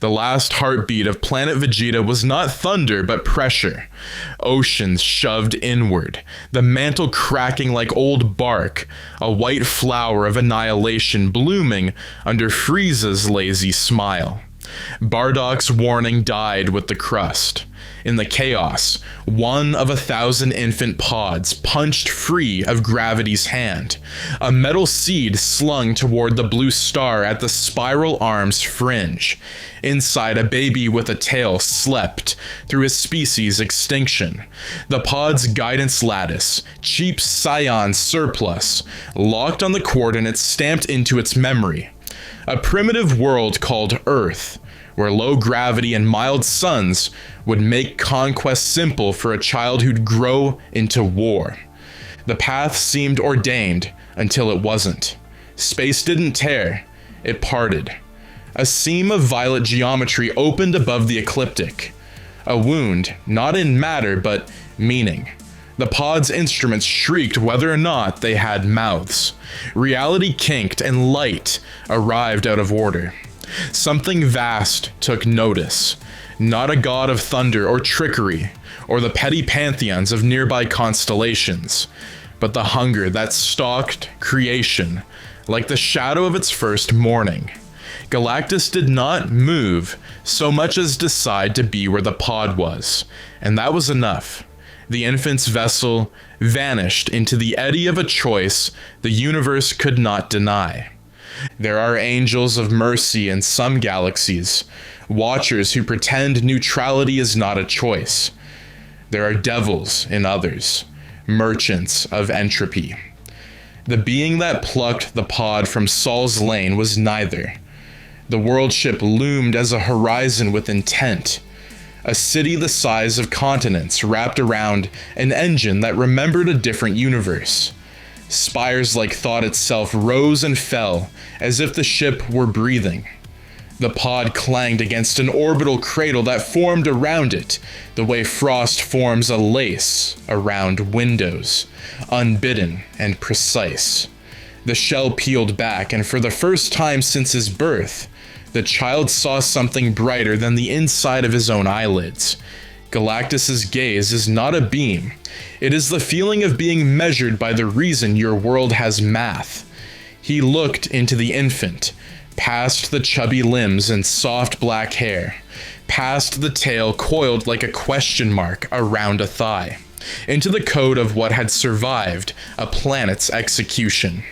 The last heartbeat of planet Vegeta was not thunder, but pressure. Oceans shoved inward, the mantle cracking like old bark, a white flower of annihilation blooming under Frieza's lazy smile. Bardock's warning died with the crust. In the chaos, one of 1,000 infant pods punched free of gravity's hand, a metal seed slung toward the blue star at the spiral arm's fringe. Inside, a baby with a tail slept through his species' extinction. The pod's guidance lattice, cheap Saiyan surplus, locked on the coordinates stamped into its memory. A primitive world called Earth, where low gravity and mild suns would make conquest simple for a child who'd grow into war. The path seemed ordained until it wasn't. Space didn't tear, it parted. A seam of violet geometry opened above the ecliptic. A wound, not in matter, but meaning. The pod's instruments shrieked whether or not they had mouths. Reality kinked and light arrived out of order. Something vast took notice, not a god of thunder or trickery, or the petty pantheons of nearby constellations, but the hunger that stalked creation, like the shadow of its first morning. Galactus did not move so much as decide to be where the pod was, and that was enough. The infant's vessel vanished into the eddy of a choice the universe could not deny. There are angels of mercy in some galaxies, watchers who pretend neutrality is not a choice. There are devils in others, merchants of entropy. The being that plucked the pod from Saul's lane was neither. The world ship loomed as a horizon with intent, a city the size of continents wrapped around an engine that remembered a different universe. Spires like thought itself rose and fell as if the ship were breathing. The pod clanged against an orbital cradle that formed around it, the way frost forms a lace around windows, unbidden and precise. The shell peeled back, and for the first time since his birth, the child saw something brighter than the inside of his own eyelids. Galactus's gaze is not a beam. It is the feeling of being measured by the reason your world has math. He looked into the infant, past the chubby limbs and soft black hair, past the tail coiled like a question mark around a thigh, into the code of what had survived a planet's execution.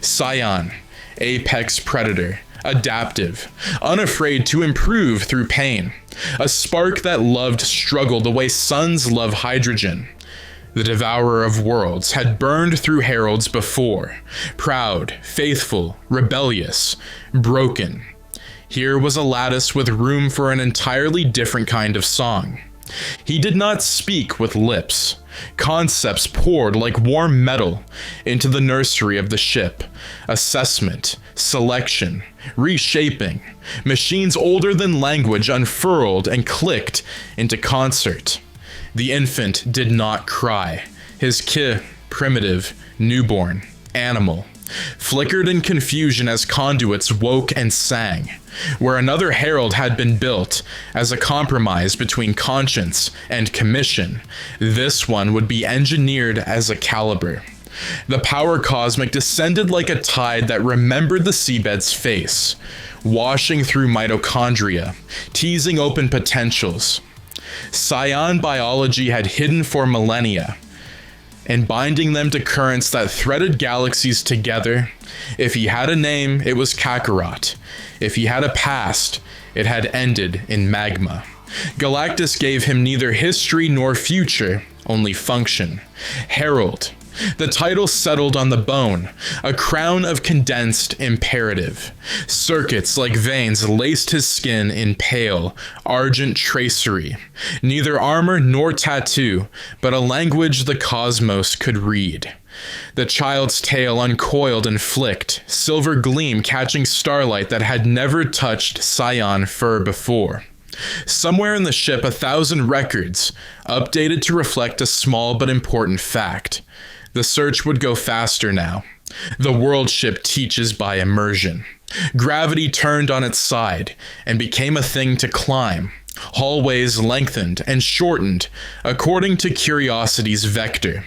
Saiyan, apex predator, adaptive, unafraid to improve through pain, a spark that loved struggle the way suns love hydrogen. The Devourer of Worlds had burned through heralds before, proud, faithful, rebellious, broken. Here was a lattice with room for an entirely different kind of song. He did not speak with lips. Concepts poured like warm metal into the nursery of the ship. Assessment, selection, reshaping. Machines older than language unfurled and clicked into concert. The infant did not cry. His primitive, newborn, animal, flickered in confusion as conduits woke and sang. Where another herald had been built as a compromise between conscience and commission, this one would be engineered as a caliber. The power cosmic descended like a tide that remembered the seabed's face, washing through mitochondria, teasing open potentials. Saiyan biology had hidden for millennia, and binding them to currents that threaded galaxies together. If he had a name, it was Kakarot. If he had a past, it had ended in magma. Galactus gave him neither history nor future, only function. Herald. The title settled on the bone, a crown of condensed imperative. Circuits like veins laced his skin in pale, argent tracery. Neither armor nor tattoo, but a language the cosmos could read. The child's tail uncoiled and flicked, silver gleam catching starlight that had never touched Saiyan fur before. Somewhere in the ship, 1,000 records, updated to reflect a small but important fact. The search would go faster now. The world ship teaches by immersion. Gravity turned on its side and became a thing to climb. Hallways lengthened and shortened according to curiosity's vector.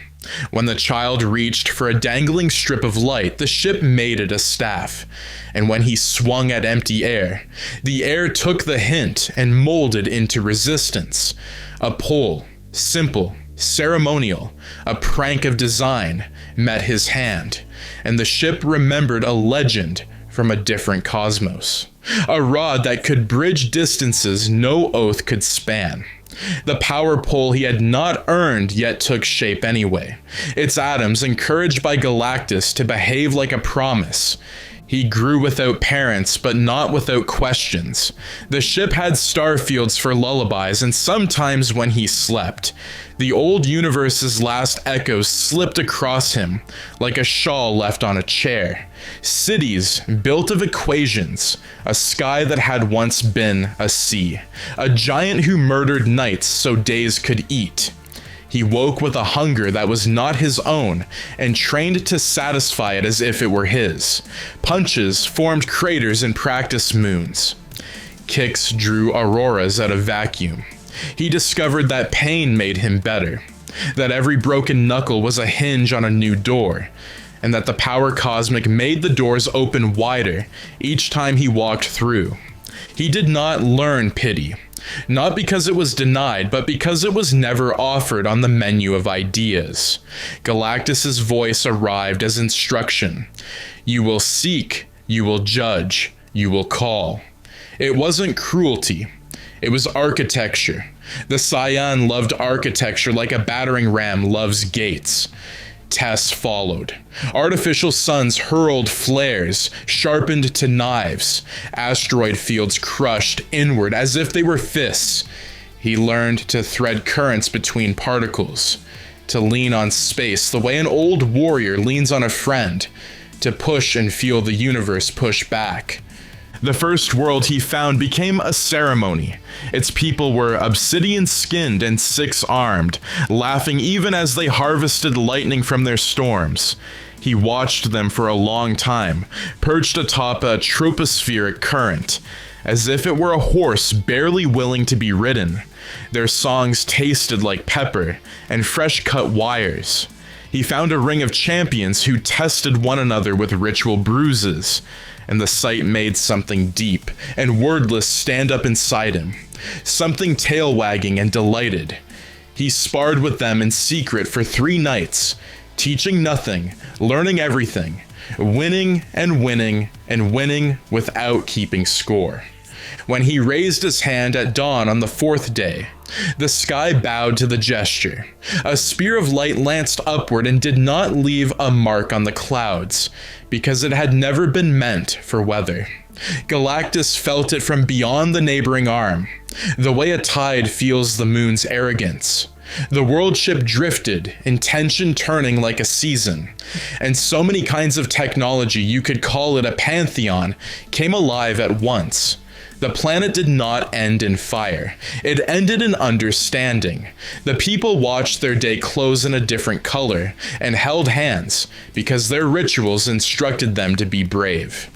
When the child reached for a dangling strip of light, the ship made it a staff. And when he swung at empty air, the air took the hint and molded into resistance. A pole, simple, ceremonial, a prank of design, met his hand, and the ship remembered a legend from a different cosmos. A rod that could bridge distances no oath could span. The power pole he had not earned yet took shape anyway, its atoms encouraged by Galactus to behave like a promise. He grew without parents, but not without questions. The ship had starfields for lullabies, and sometimes when he slept, the old universe's last echoes slipped across him like a shawl left on a chair. Cities built of equations, a sky that had once been a sea, a giant who murdered nights so days could eat. He woke with a hunger that was not his own and trained to satisfy it as if it were his. Punches formed craters in practice moons. Kicks drew auroras out of vacuum. He discovered that pain made him better, that every broken knuckle was a hinge on a new door, and that the power cosmic made the doors open wider each time he walked through. He did not learn pity. Not because it was denied, but because it was never offered on the menu of ideas. Galactus's voice arrived as instruction. You will seek, you will judge, you will call. It wasn't cruelty. It was architecture. The Saiyan loved architecture like a battering ram loves gates. Tests followed. Artificial suns hurled flares, sharpened to knives. Asteroid fields crushed inward as if they were fists. He learned to thread currents between particles, to lean on space the way an old warrior leans on a friend, to push and feel the universe push back. The first world he found became a ceremony. Its people were obsidian-skinned and six-armed, laughing even as they harvested lightning from their storms. He watched them for a long time, perched atop a tropospheric current, as if it were a horse barely willing to be ridden. Their songs tasted like pepper and fresh-cut wires. He found a ring of champions who tested one another with ritual bruises, and the sight made something deep and wordless stand up inside him, something tail-wagging and delighted. He sparred with them in secret for 3 nights, teaching nothing, learning everything, winning and winning and winning without keeping score. When he raised his hand at dawn on the 4th day, the sky bowed to the gesture. A spear of light lanced upward and did not leave a mark on the clouds, because it had never been meant for weather. Galactus felt it from beyond the neighboring arm, the way a tide feels the moon's arrogance. The world ship drifted, intention turning like a season, and so many kinds of technology you could call it a pantheon came alive at once. The planet did not end in fire. It ended in understanding. The people watched their day close in a different color and held hands because their rituals instructed them to be brave.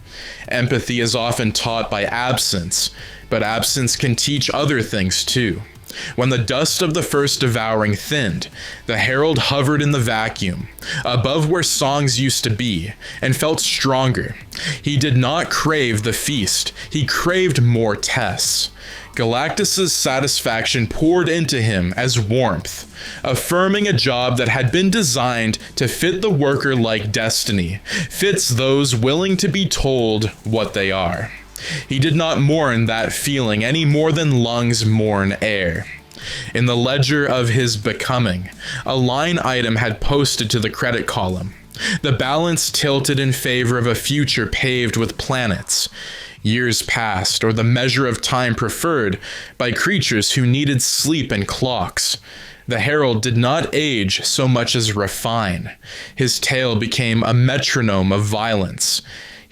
Empathy is often taught by absence, but absence can teach other things too. When the dust of the first devouring thinned, the herald hovered in the vacuum, above where songs used to be, and felt stronger. He did not crave the feast, he craved more tests. Galactus's satisfaction poured into him as warmth, affirming a job that had been designed to fit the worker like destiny, fits those willing to be told what they are. He did not mourn that feeling any more than lungs mourn air. In the ledger of his becoming, a line item had posted to the credit column. The balance tilted in favor of a future paved with planets. Years passed, or the measure of time preferred by creatures who needed sleep and clocks. The herald did not age so much as refine. His tale became a metronome of violence.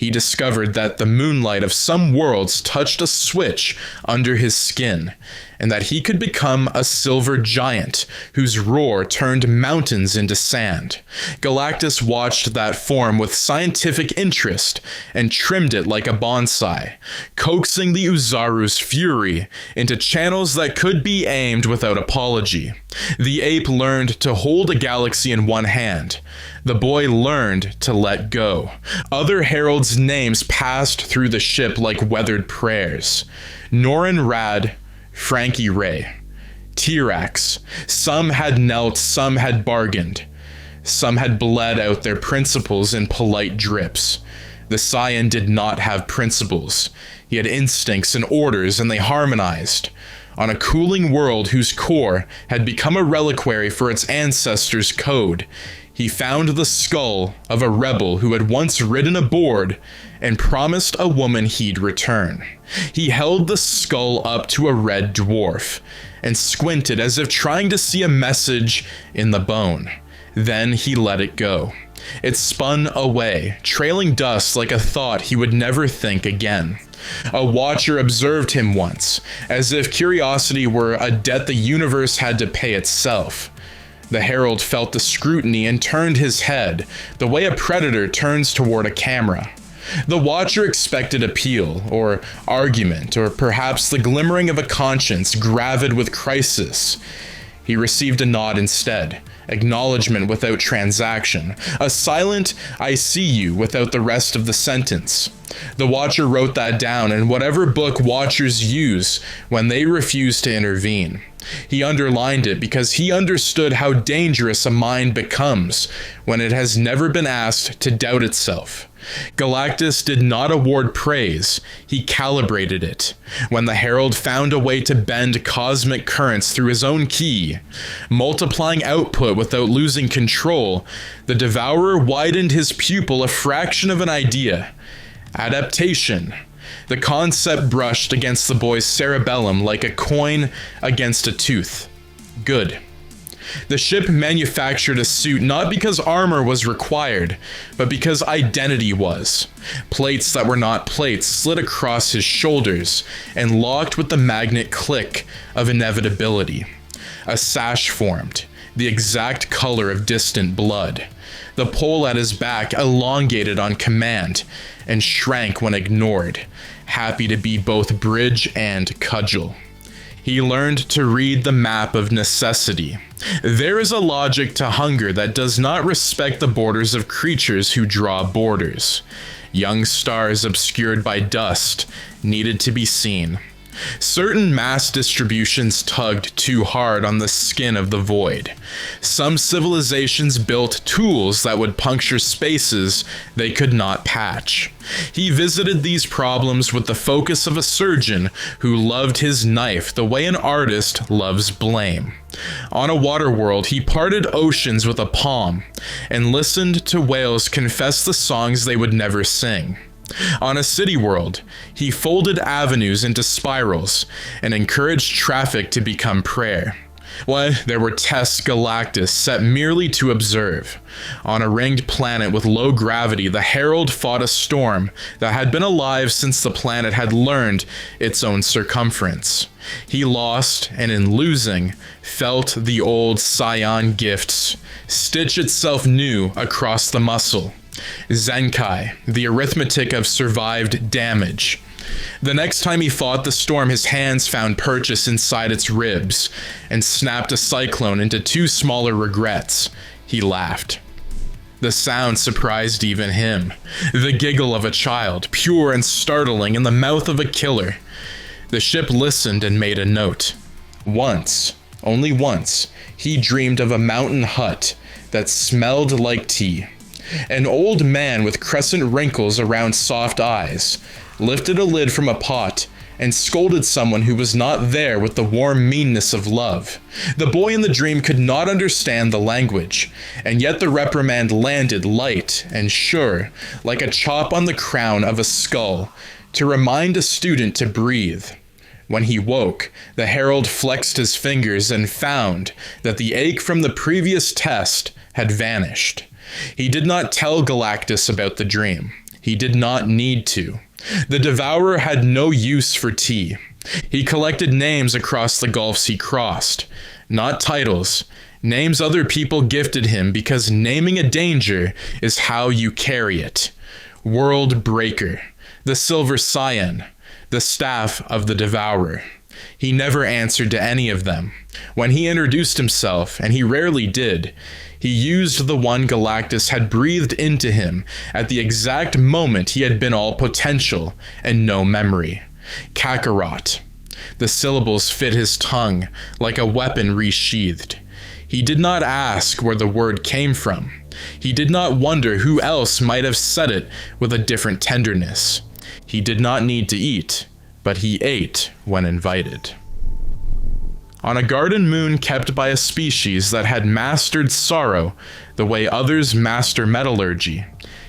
he discovered that the moonlight of some worlds touched a switch under his skin, and that he could become a silver giant whose roar turned mountains into sand. Galactus watched that form with scientific interest and trimmed it like a bonsai, coaxing the Uzaru's fury into channels that could be aimed without apology. The ape learned to hold a galaxy in one hand. The boy learned to let go. Other heralds' names passed through the ship like weathered prayers. Norin Rad, Frankie Ray, Tirax. Some had knelt, some had bargained. Some had bled out their principles in polite drips. The Saiyan did not have principles. He had instincts and orders, and they harmonized. On a cooling world whose core had become a reliquary for its ancestors' code, he found the skull of a rebel who had once ridden aboard and promised a woman he'd return. He held the skull up to a red dwarf and squinted as if trying to see a message in the bone. Then he let it go. It spun away, trailing dust like a thought he would never think again. A watcher observed him once, as if curiosity were a debt the universe had to pay itself. The herald felt the scrutiny and turned his head, the way a predator turns toward a camera. The watcher expected appeal, or argument, or perhaps the glimmering of a conscience gravid with crisis. He received a nod instead, acknowledgement without transaction, a silent "I see you" without the rest of the sentence. The watcher wrote that down in whatever book watchers use when they refuse to intervene. He underlined it because he understood how dangerous a mind becomes when it has never been asked to doubt itself. Galactus did not award praise, he calibrated it. When the Herald found a way to bend cosmic currents through his own key, multiplying output without losing control, the Devourer widened his pupil a fraction of an idea. Adaptation. The concept brushed against the boy's cerebellum like a coin against a tooth. Good. The ship manufactured a suit not because armor was required, but because identity was. Plates that were not plates slid across his shoulders and locked with the magnet click of inevitability. A sash formed, the exact color of distant blood. The pole at his back elongated on command and shrank when ignored, happy to be both bridge and cudgel. He learned to read the map of necessity. There is a logic to hunger that does not respect the borders of creatures who draw borders. Young stars obscured by dust needed to be seen. Certain mass distributions tugged too hard on the skin of the void. Some civilizations built tools that would puncture spaces they could not patch. He visited these problems with the focus of a surgeon who loved his knife the way an artist loves blame. On a water world, he parted oceans with a palm and listened to whales confess the songs they would never sing. On a city world, he folded avenues into spirals and encouraged traffic to become prayer. Well, there were tests Galactus set merely to observe. On a ringed planet with low gravity, the Herald fought a storm that had been alive since the planet had learned its own circumference. He lost, and in losing, felt the old Saiyan gifts stitch itself new across the muscle. Zenkai, the arithmetic of survived damage. The next time he fought the storm, his hands found purchase inside its ribs and snapped a cyclone into two smaller regrets. He laughed. The sound surprised even him. The giggle of a child, pure and startling in the mouth of a killer. The ship listened and made a note. Once, only once, he dreamed of a mountain hut that smelled like tea. An old man with crescent wrinkles around soft eyes lifted a lid from a pot and scolded someone who was not there with the warm meanness of love. The boy in the dream could not understand the language, and yet the reprimand landed light and sure, like a chop on the crown of a skull, to remind a student to breathe. When he woke, the herald flexed his fingers and found that the ache from the previous test had vanished. He did not tell Galactus about the dream. He did not need to. The Devourer had no use for tea. He collected names across the gulfs he crossed. Not titles. Names other people gifted him because naming a danger is how you carry it. World Breaker. The Silver Saiyan. The Staff of the Devourer. He never answered to any of them. When he introduced himself, and he rarely did, he used the one Galactus had breathed into him at the exact moment he had been all potential and no memory. Kakarot. The syllables fit his tongue like a weapon resheathed. He did not ask where the word came from. He did not wonder who else might have said it with a different tenderness. He did not need to eat, but he ate when invited. On a garden moon kept by a species that had mastered sorrow the way others master metallurgy,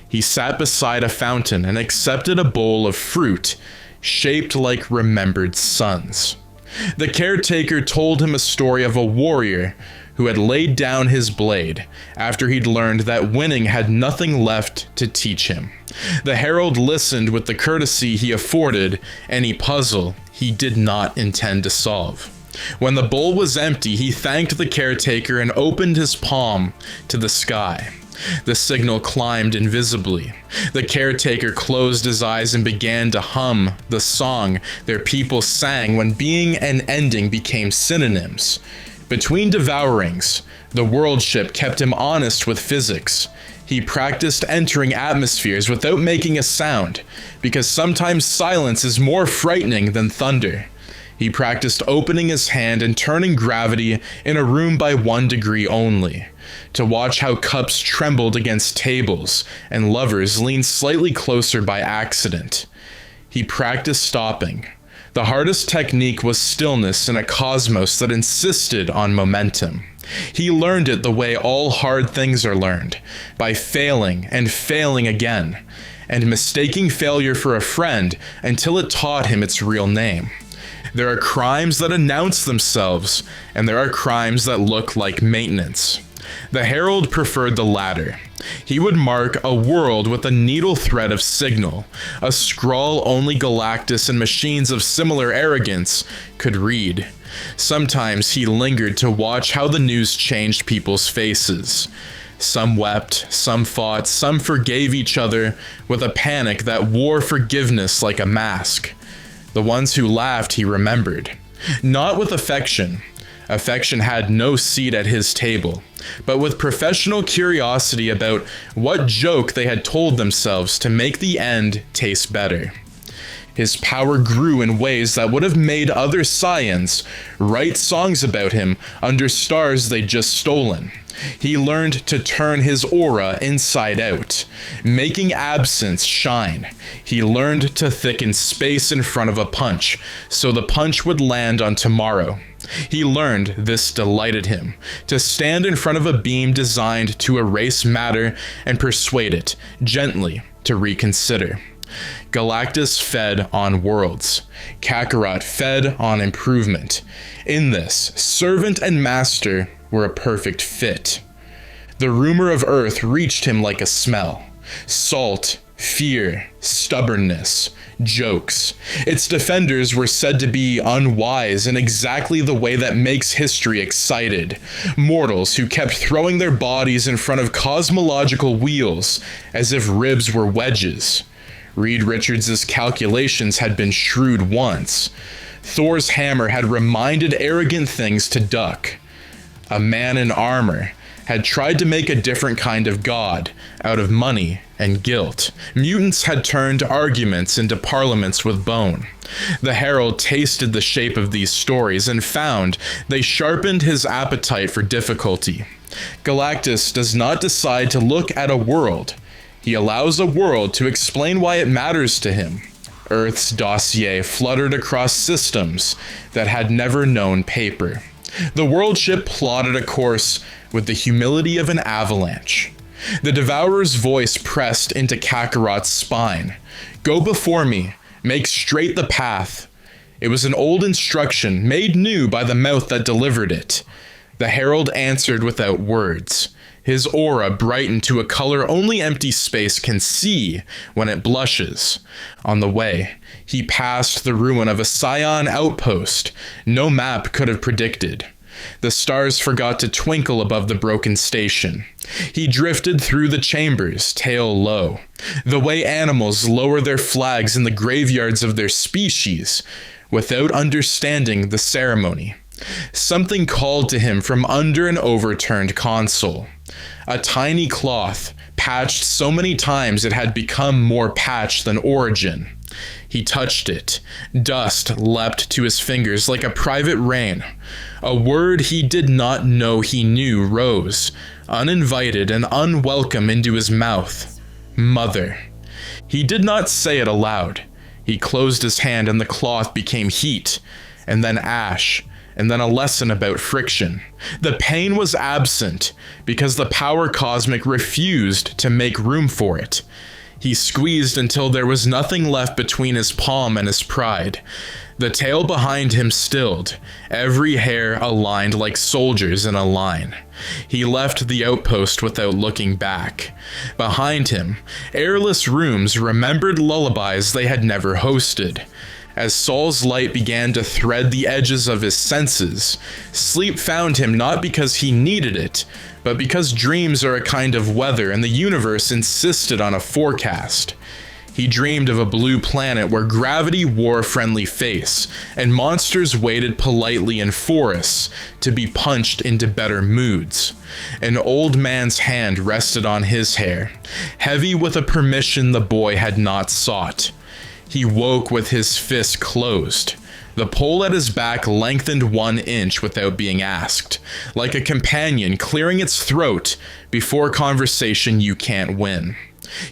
he sat beside a fountain and accepted a bowl of fruit shaped like remembered suns. The caretaker told him a story of a warrior who had laid down his blade after he'd learned that winning had nothing left to teach him. The herald listened with the courtesy he afforded any puzzle he did not intend to solve. When the bowl was empty, he thanked the caretaker and opened his palm to the sky. The signal climbed invisibly. The caretaker closed his eyes and began to hum the song their people sang when being and ending became synonyms. Between devourings, the world ship kept him honest with physics. He practiced entering atmospheres without making a sound, because sometimes silence is more frightening than thunder. He practiced opening his hand and turning gravity in a room by 1 degree only, to watch how cups trembled against tables and lovers leaned slightly closer by accident. He practiced stopping. The hardest technique was stillness in a cosmos that insisted on momentum. He learned it the way all hard things are learned, by failing and failing again, and mistaking failure for a friend until it taught him its real name. There are crimes that announce themselves, and there are crimes that look like maintenance. The Herald preferred the latter. He would mark a world with a needle thread of signal, a scrawl only Galactus and machines of similar arrogance could read. Sometimes he lingered to watch how the news changed people's faces. Some wept, some fought, some forgave each other with a panic that wore forgiveness like a mask. The ones who laughed he remembered. Not with affection. Affection had no seat at his table, but with professional curiosity about what joke they had told themselves to make the end taste better. His power grew in ways that would have made other Saiyans write songs about him under stars they'd just stolen. He learned to turn his aura inside out, making absence shine. He learned to thicken space in front of a punch, so the punch would land on tomorrow. He learned, this delighted him, to stand in front of a beam designed to erase matter and persuade it, gently, to reconsider. Galactus fed on worlds. Kakarot fed on improvement. In this, servant and master were a perfect fit. The rumor of Earth reached him like a smell. Salt, fear, stubbornness, jokes. Its defenders were said to be unwise in exactly the way that makes history excited. Mortals who kept throwing their bodies in front of cosmological wheels as if ribs were wedges. Reed Richards' calculations had been shrewd once. Thor's hammer had reminded arrogant things to duck. A man in armor had tried to make a different kind of god out of money and guilt. Mutants had turned arguments into parliaments with bone. The Herald tasted the shape of these stories and found they sharpened his appetite for difficulty. Galactus does not decide to look at a world. He allows a world to explain why it matters to him. Earth's dossier fluttered across systems that had never known paper. The world ship plotted a course with the humility of an avalanche. The Devourer's voice pressed into Kakarot's spine. Go before me, make straight the path. It was an old instruction, made new by the mouth that delivered it. The Herald answered without words. His aura brightened to a color only empty space can see when it blushes. On the way, he passed the ruin of a Saiyan outpost no map could have predicted. The stars forgot to twinkle above the broken station. He drifted through the chambers, tail low, the way animals lower their flags in the graveyards of their species, without understanding the ceremony. Something called to him from under an overturned console. A tiny cloth, patched so many times it had become more patched than origin. He touched it. Dust leapt to his fingers like a private rain. A word he did not know he knew rose, uninvited and unwelcome, into his mouth. Mother. He did not say it aloud. He closed his hand and the cloth became heat, and then ash, and then a lesson about friction. The pain was absent because the Power Cosmic refused to make room for it. He squeezed until there was nothing left between his palm and his pride. The tail behind him stilled, every hair aligned like soldiers in a line. He left the outpost without looking back. Behind him, airless rooms remembered lullabies they had never hosted. As Saul's light began to thread the edges of his senses, sleep found him not because he needed it, but because dreams are a kind of weather and the universe insisted on a forecast. He dreamed of a blue planet where gravity wore a friendly face, and monsters waited politely in forests to be punched into better moods. An old man's hand rested on his hair, heavy with a permission the boy had not sought. He woke with his fist closed. The pole at his back lengthened 1 inch without being asked, like a companion clearing its throat before conversation you can't win.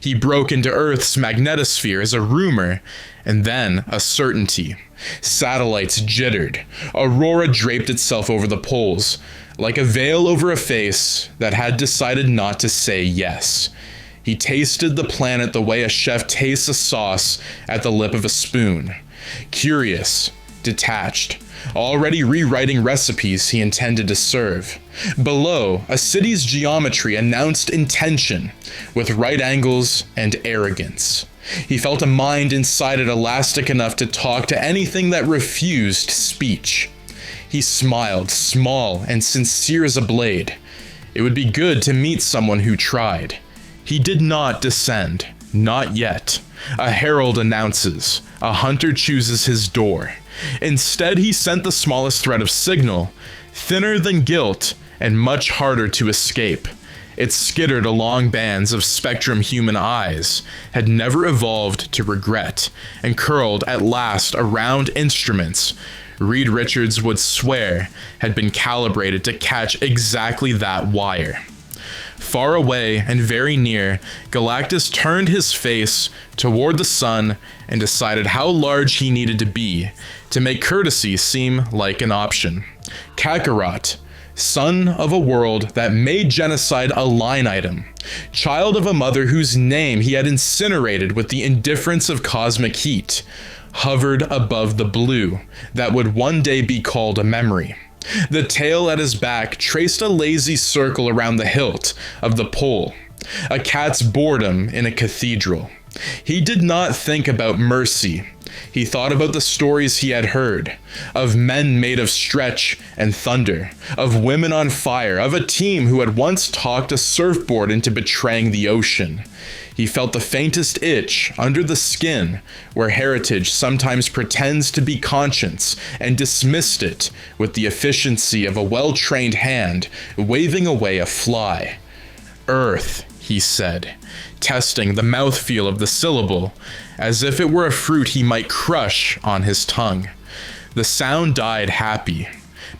He broke into Earth's magnetosphere as a rumor, and then a certainty. Satellites jittered. Aurora draped itself over the poles, like a veil over a face that had decided not to say yes. He tasted the planet the way a chef tastes a sauce at the lip of a spoon. Curious, detached, already rewriting recipes he intended to serve. Below, a city's geometry announced intention, with right angles and arrogance. He felt a mind inside it elastic enough to talk to anything that refused speech. He smiled, small and sincere as a blade. It would be good to meet someone who tried. He did not descend, not yet. A herald announces, a hunter chooses his door. Instead, he sent the smallest thread of signal, thinner than guilt and much harder to escape. It skittered along bands of spectrum human eyes, had never evolved to regret, and curled at last around instruments Reed Richards would swear had been calibrated to catch exactly that wire. Far away and very near, Galactus turned his face toward the sun and decided how large he needed to be to make courtesy seem like an option. Kakarot, son of a world that made genocide a line item, child of a mother whose name he had incinerated with the indifference of cosmic heat, hovered above the blue that would one day be called a memory. The tail at his back traced a lazy circle around the hilt of the pole, a cat's boredom in a cathedral. He did not think about mercy. He thought about the stories he had heard, of men made of stretch and thunder, of women on fire, of a team who had once talked a surfboard into betraying the ocean. He felt the faintest itch under the skin where heritage sometimes pretends to be conscience and dismissed it with the efficiency of a well-trained hand waving away a fly. Earth, he said, testing the mouthfeel of the syllable as if it were a fruit he might crush on his tongue. The sound died happy.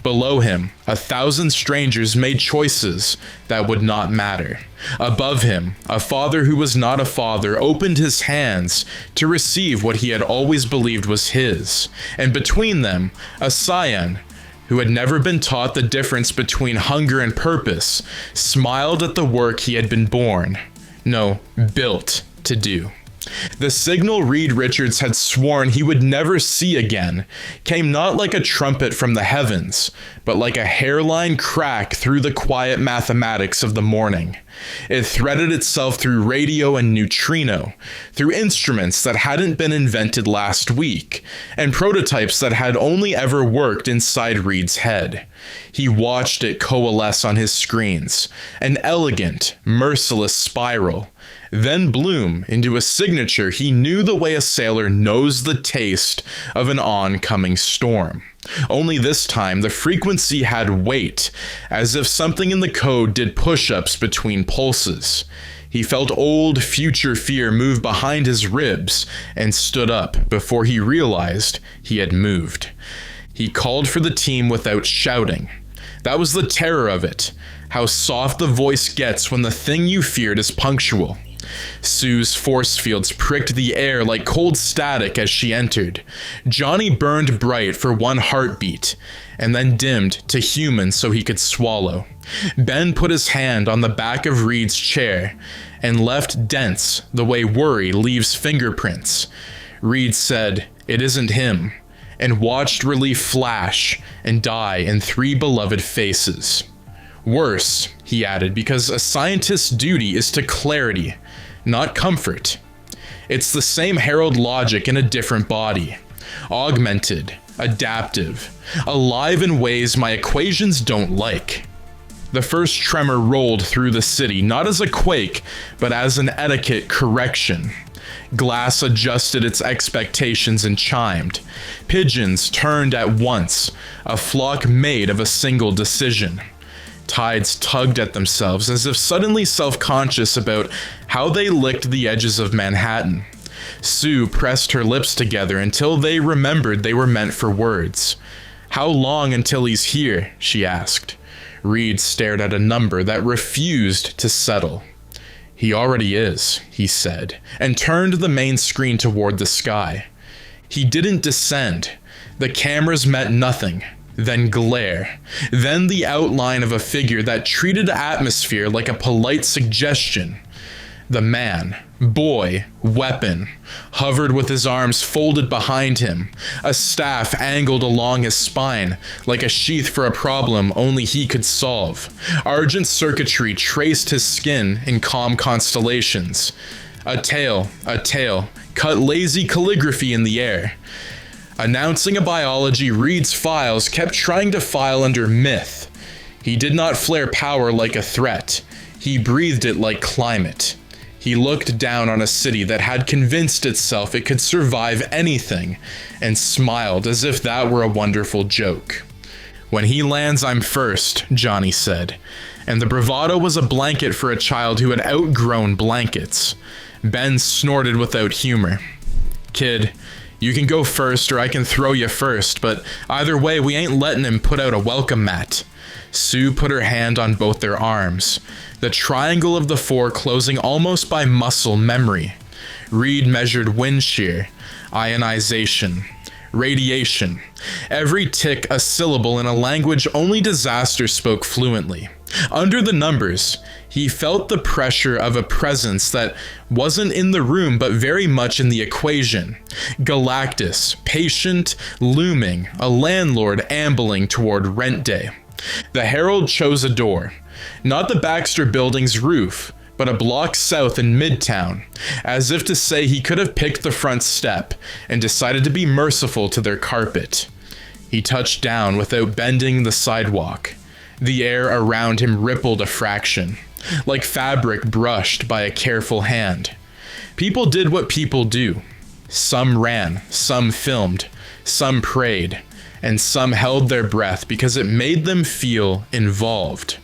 Below him, 1,000 strangers made choices that would not matter. Above him, a father who was not a father opened his hands to receive what he had always believed was his. And between them, a Saiyan, who had never been taught the difference between hunger and purpose, smiled at the work he had been built to do. The signal Reed Richards had sworn he would never see again came not like a trumpet from the heavens, but like a hairline crack through the quiet mathematics of the morning. It threaded itself through radio and neutrino, through instruments that hadn't been invented last week, and prototypes that had only ever worked inside Reed's head. He watched it coalesce on his screens, an elegant, merciless spiral, then bloom into a signature he knew the way a sailor knows the taste of an oncoming storm. Only this time, the frequency had weight, as if something in the code did push-ups between pulses. He felt old future fear move behind his ribs and stood up before he realized he had moved. He called for the team without shouting. That was the terror of it, how soft the voice gets when the thing you feared is punctual. Sue's force fields pricked the air like cold static as she entered. Johnny burned bright for one heartbeat, and then dimmed to human so he could swallow. Ben put his hand on the back of Reed's chair and left dents the way worry leaves fingerprints. Reed said, "It isn't him," and watched relief flash and die in 3 beloved faces. Worse, he added, because a scientist's duty is to clarity, not comfort. It's the same Herald logic in a different body. Augmented, adaptive, alive in ways my equations don't like. The first tremor rolled through the city, not as a quake, but as an etiquette correction. Glass adjusted its expectations and chimed. Pigeons turned at once, a flock made of a single decision. Tides tugged at themselves as if suddenly self-conscious about how they licked the edges of Manhattan. Sue pressed her lips together until they remembered they were meant for words. "How long until he's here?" she asked. Reed stared at a number that refused to settle. "He already is," he said, and turned the main screen toward the sky. He didn't descend. The cameras met nothing. Then glare, then the outline of a figure that treated atmosphere like a polite suggestion. The man, boy, weapon, hovered with his arms folded behind him, a staff angled along his spine, like a sheath for a problem only he could solve. Argent circuitry traced his skin in calm constellations. A tail, cut lazy calligraphy in the air. Announcing a biology, Reed's files kept trying to file under myth. He did not flare power like a threat. He breathed it like climate. He looked down on a city that had convinced itself it could survive anything, and smiled as if that were a wonderful joke. "When he lands, I'm first," Johnny said, and the bravado was a blanket for a child who had outgrown blankets. Ben snorted without humor. "Kid, you can go first or I can throw you first, but either way we ain't letting him put out a welcome mat." Sue put her hand on both their arms, the triangle of the 4 closing almost by muscle memory. Reed measured wind shear, ionization, radiation, every tick a syllable in a language only disaster spoke fluently. Under the numbers, he felt the pressure of a presence that wasn't in the room but very much in the equation. Galactus, patient, looming, a landlord ambling toward rent day. The Herald chose a door, not the Baxter Building's roof, but a block south in Midtown, as if to say he could have picked the front step and decided to be merciful to their carpet. He touched down without bending the sidewalk. The air around him rippled a fraction, like fabric brushed by a careful hand. People did what people do. Some ran, some filmed, some prayed, and some held their breath because it made them feel involved.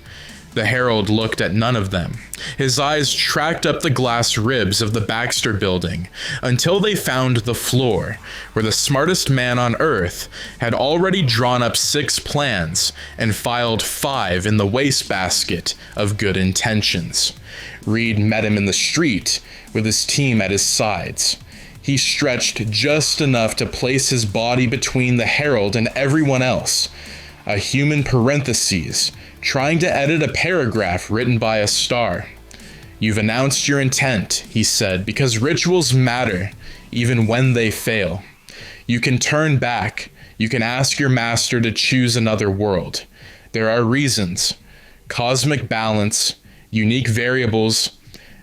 The Herald looked at none of them. His eyes tracked up the glass ribs of the Baxter Building until they found the floor, where the smartest man on Earth had already drawn up 6 plans and filed 5 in the wastebasket of good intentions. Reed met him in the street with his team at his sides. He stretched just enough to place his body between the Herald and everyone else, a human parenthesis, trying to edit a paragraph written by a star. "You've announced your intent," he said, "because rituals matter, even when they fail. You can turn back. You can ask your master to choose another world. There are reasons, cosmic balance, unique variables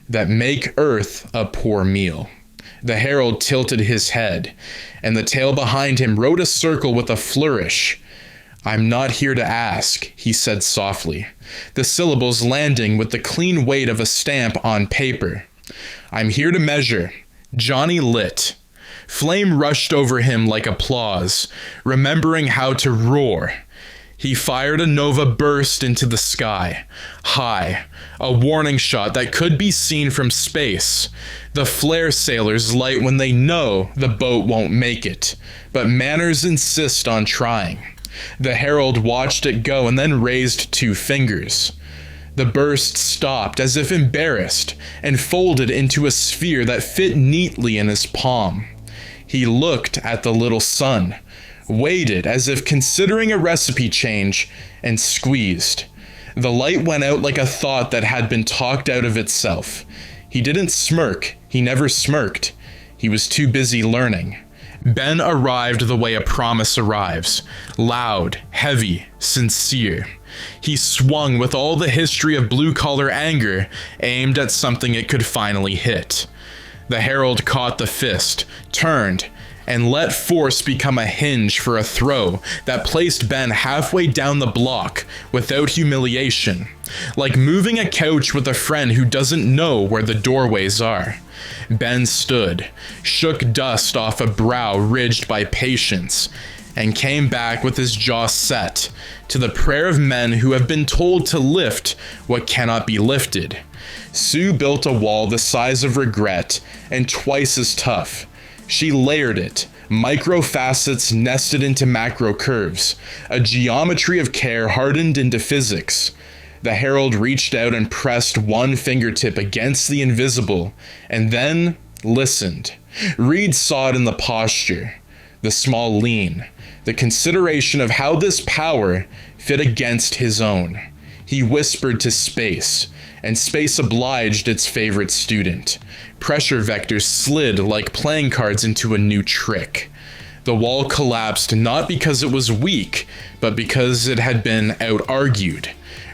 that make Earth a poor meal." The herald tilted his head, and the tail behind him wrote a circle with a flourish. "I'm not here to ask," he said softly, the syllables landing with the clean weight of a stamp on paper. "I'm here to measure." Johnny lit. Flame rushed over him like applause, remembering how to roar. He fired a nova burst into the sky, high, a warning shot that could be seen from space. The flare sailors light when they know the boat won't make it, but manners insist on trying. The herald watched it go and then raised 2 fingers. The burst stopped as if embarrassed and folded into a sphere that fit neatly in his palm. He looked at the little sun, waited as if considering a recipe change, and squeezed. The light went out like a thought that had been talked out of itself. He didn't smirk. He never smirked. He was too busy learning. Ben arrived the way a promise arrives. Loud, heavy, sincere. He swung with all the history of blue-collar anger, aimed at something it could finally hit. The herald caught the fist, turned, and let force become a hinge for a throw that placed Ben halfway down the block without humiliation, like moving a couch with a friend who doesn't know where the doorways are. Ben stood, shook dust off a brow ridged by patience, and came back with his jaw set to the prayer of men who have been told to lift what cannot be lifted. Sue built a wall the size of regret and twice as tough. She layered it, micro facets nested into macro curves, a geometry of care hardened into physics. The herald reached out and pressed one fingertip against the invisible, and then listened. Reed saw it in the posture, the small lean, the consideration of how this power fit against his own. He whispered to space, and space obliged its favorite student. Pressure vectors slid like playing cards into a new trick. The wall collapsed not because it was weak, but because it had been out-argued.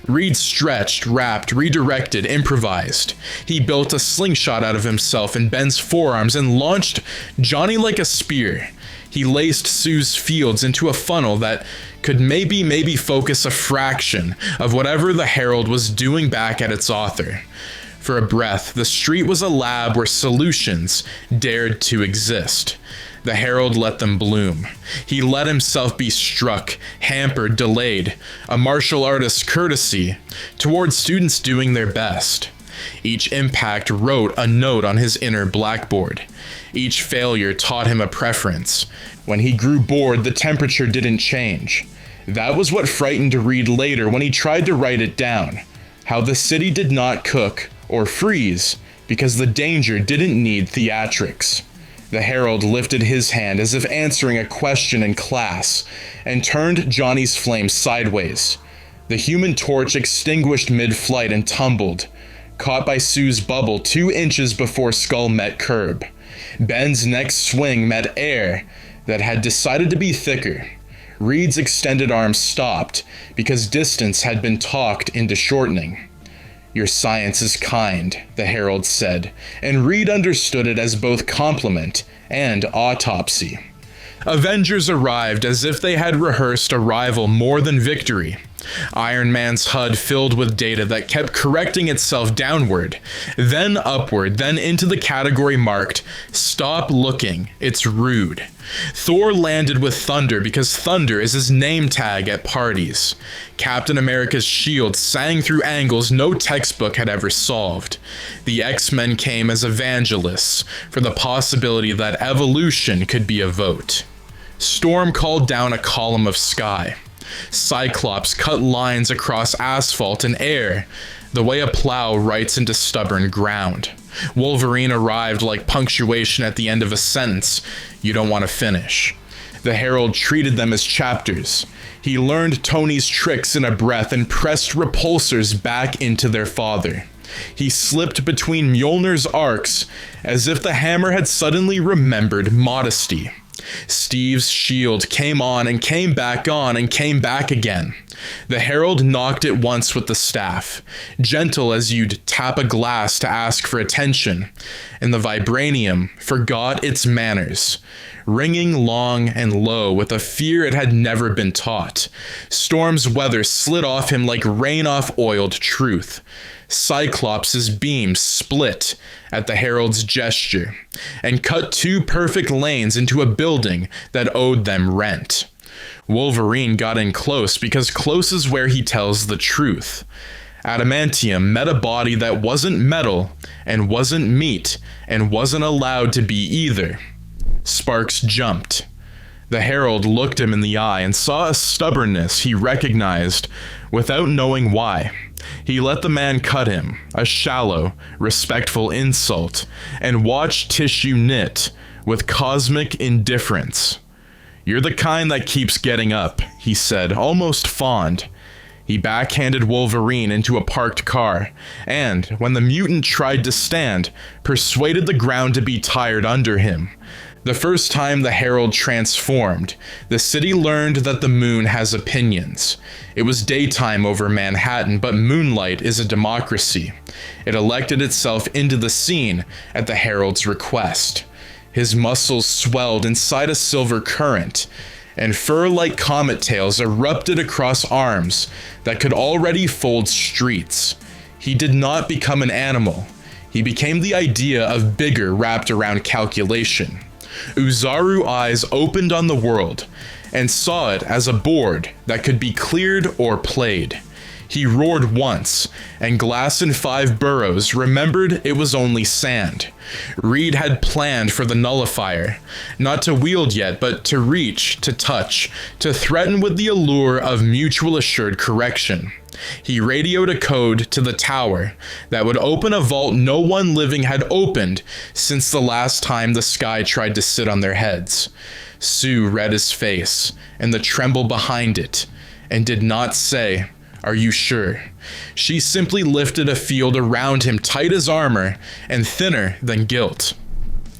Reed stretched, rapped, redirected, improvised. He built a slingshot out of himself and Ben's forearms and launched Johnny like a spear. He laced Sue's fields into a funnel that could maybe focus a fraction of whatever the herald was doing back at its author. For a breath, the street was a lab where solutions dared to exist. The herald let them bloom. He let himself be struck, hampered, delayed, a martial artist's courtesy toward students doing their best. Each impact wrote a note on his inner blackboard. Each failure taught him a preference. When he grew bored, the temperature didn't change. That was what frightened Reed later when he tried to write it down. How the city did not cook or freeze because the danger didn't need theatrics. The herald lifted his hand as if answering a question in class and turned Johnny's flame sideways. The human torch extinguished mid-flight and tumbled, caught by Sue's bubble 2 inches before skull met curb. Ben's next swing met air that had decided to be thicker. Reed's extended arm stopped because distance had been talked into shortening. "Your science is kind," the herald said, and Reed understood it as both compliment and autopsy. Avengers arrived as if they had rehearsed a rival more than victory. Iron Man's HUD filled with data that kept correcting itself downward, then upward, then into the category marked, "Stop looking, it's rude." Thor landed with thunder because thunder is his name tag at parties. Captain America's shield sang through angles no textbook had ever solved. The X-Men came as evangelists for the possibility that evolution could be a vote. Storm called down a column of sky. Cyclops cut lines across asphalt and air, the way a plow writes into stubborn ground. Wolverine arrived like punctuation at the end of a sentence you don't want to finish. The herald treated them as chapters. He learned Tony's tricks in a breath and pressed repulsors back into their father. He slipped between Mjolnir's arcs as if the hammer had suddenly remembered modesty. Steve's shield came on and came back on and came back again. The herald knocked it once with the staff, gentle as you'd tap a glass to ask for attention, and the vibranium forgot its manners, ringing long and low with a fear it had never been taught. Storm's weather slid off him like rain off oiled truth. Cyclops' beam split at the herald's gesture and cut two perfect lanes into a building that owed them rent. Wolverine got in close because close is where he tells the truth. Adamantium met a body that wasn't metal and wasn't meat and wasn't allowed to be either. Sparks jumped. The herald looked him in the eye and saw a stubbornness he recognized without knowing why. He let the man cut him, a shallow, respectful insult, and watched tissue knit with cosmic indifference. "You're the kind that keeps getting up," he said, almost fond. He backhanded Wolverine into a parked car, and, when the mutant tried to stand, persuaded the ground to be tired under him. The first time the Herald transformed, the city learned that the moon has opinions. It was daytime over Manhattan, but moonlight is a democracy. It elected itself into the scene at the Herald's request. His muscles swelled inside a silver current, and fur-like comet tails erupted across arms that could already fold streets. He did not become an animal. He became the idea of bigger wrapped around calculation. Uzaru eyes opened on the world and saw it as a board that could be cleared or played. He roared once, and Glass and Five Boroughs remembered it was only sand. Reed had planned for the nullifier, not to wield yet, but to reach, to touch, to threaten with the allure of mutual assured correction. He radioed a code to the tower that would open a vault no one living had opened since the last time the sky tried to sit on their heads. Sue read his face and the tremble behind it, and did not say, "Are you sure?" She simply lifted a field around him tight as armor and thinner than guilt.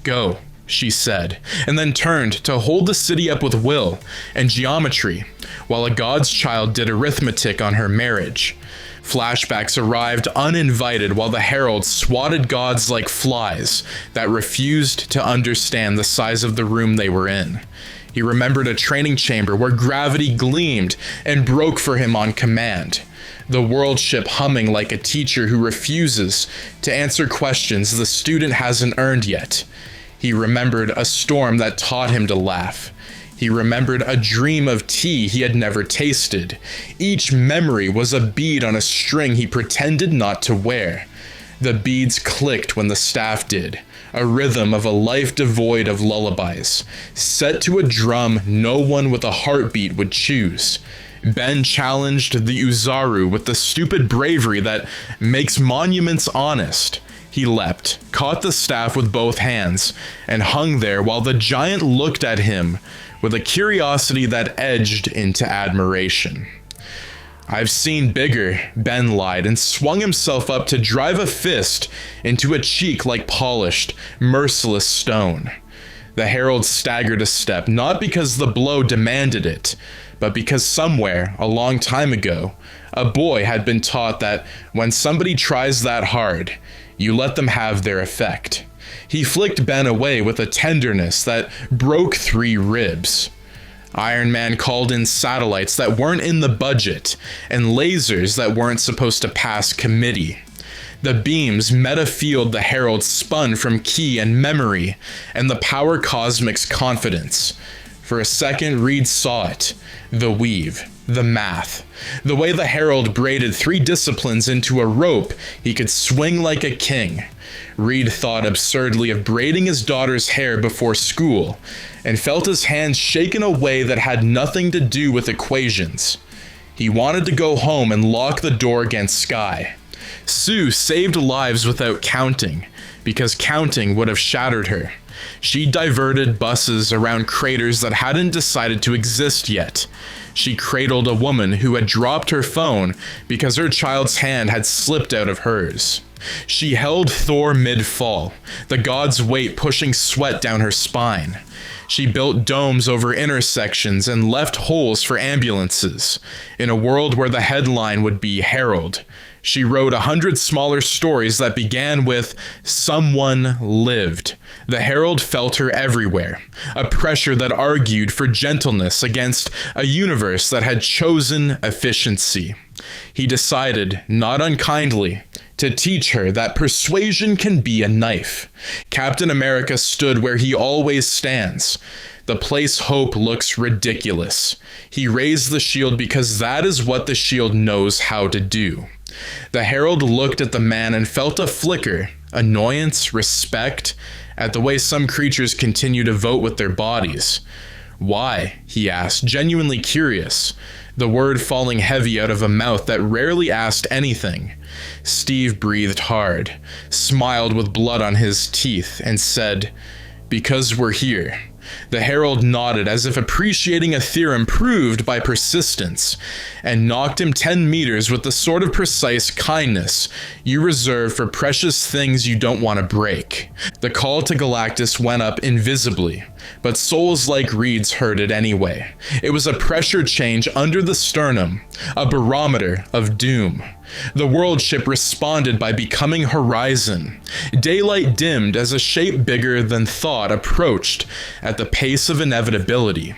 "Go," she said, and then turned to hold the city up with will and geometry, while a god's child did arithmetic on her marriage. Flashbacks arrived uninvited while the herald swatted gods like flies that refused to understand the size of the room they were in. He remembered a training chamber where gravity gleamed and broke for him on command. The world ship humming like a teacher who refuses to answer questions the student hasn't earned yet. He remembered a storm that taught him to laugh. He remembered a dream of tea he had never tasted. Each memory was a bead on a string he pretended not to wear. The beads clicked when the staff did, a rhythm of a life devoid of lullabies, set to a drum no one with a heartbeat would choose. Ben challenged the Uzaru with the stupid bravery that makes monuments honest. He leapt, caught the staff with both hands, and hung there while the giant looked at him with a curiosity that edged into admiration. "I've seen bigger," Ben lied, and swung himself up to drive a fist into a cheek like polished, merciless stone. The herald staggered a step, not because the blow demanded it, but because somewhere, a long time ago, a boy had been taught that when somebody tries that hard, you let them have their effect. He flicked Ben away with a tenderness that broke 3 ribs. Iron Man called in satellites that weren't in the budget, and lasers that weren't supposed to pass committee. The beams met a field the herald spun from ki and memory, and the Power Cosmic's confidence. For a second, Reed saw it. The weave. The math. The way the herald braided 3 disciplines into a rope he could swing like a king. Reed thought absurdly of braiding his daughter's hair before school, and felt his hands shake in a way that had nothing to do with equations. He wanted to go home and lock the door against Sky. Sue saved lives without counting, because counting would have shattered her. She diverted buses around craters that hadn't decided to exist yet. She cradled a woman who had dropped her phone because her child's hand had slipped out of hers. She held Thor mid-fall, the god's weight pushing sweat down her spine. She built domes over intersections and left holes for ambulances. In a world where the headline would be Herald, she wrote 100 smaller stories that began with "Someone lived." The Herald felt her everywhere, a pressure that argued for gentleness against a universe that had chosen efficiency. He decided, not unkindly, to teach her that persuasion can be a knife. Captain America stood where he always stands. The place Hope looks ridiculous. He raised the shield because that is what the shield knows how to do. The Herald looked at the man and felt a flicker, annoyance, respect, at the way some creatures continue to vote with their bodies. Why? He asked, genuinely curious, the word falling heavy out of a mouth that rarely asked anything. Steve breathed hard, smiled with blood on his teeth, and said, "Because we're here." The Herald nodded as if appreciating a theorem proved by persistence, and knocked him 10 meters with the sort of precise kindness you reserve for precious things you don't want to break. The call to Galactus went up invisibly, but souls like Reed's heard it anyway. It was a pressure change under the sternum, a barometer of doom. The world ship responded by becoming Horizon. Daylight dimmed as a shape bigger than thought approached at the pace of inevitability.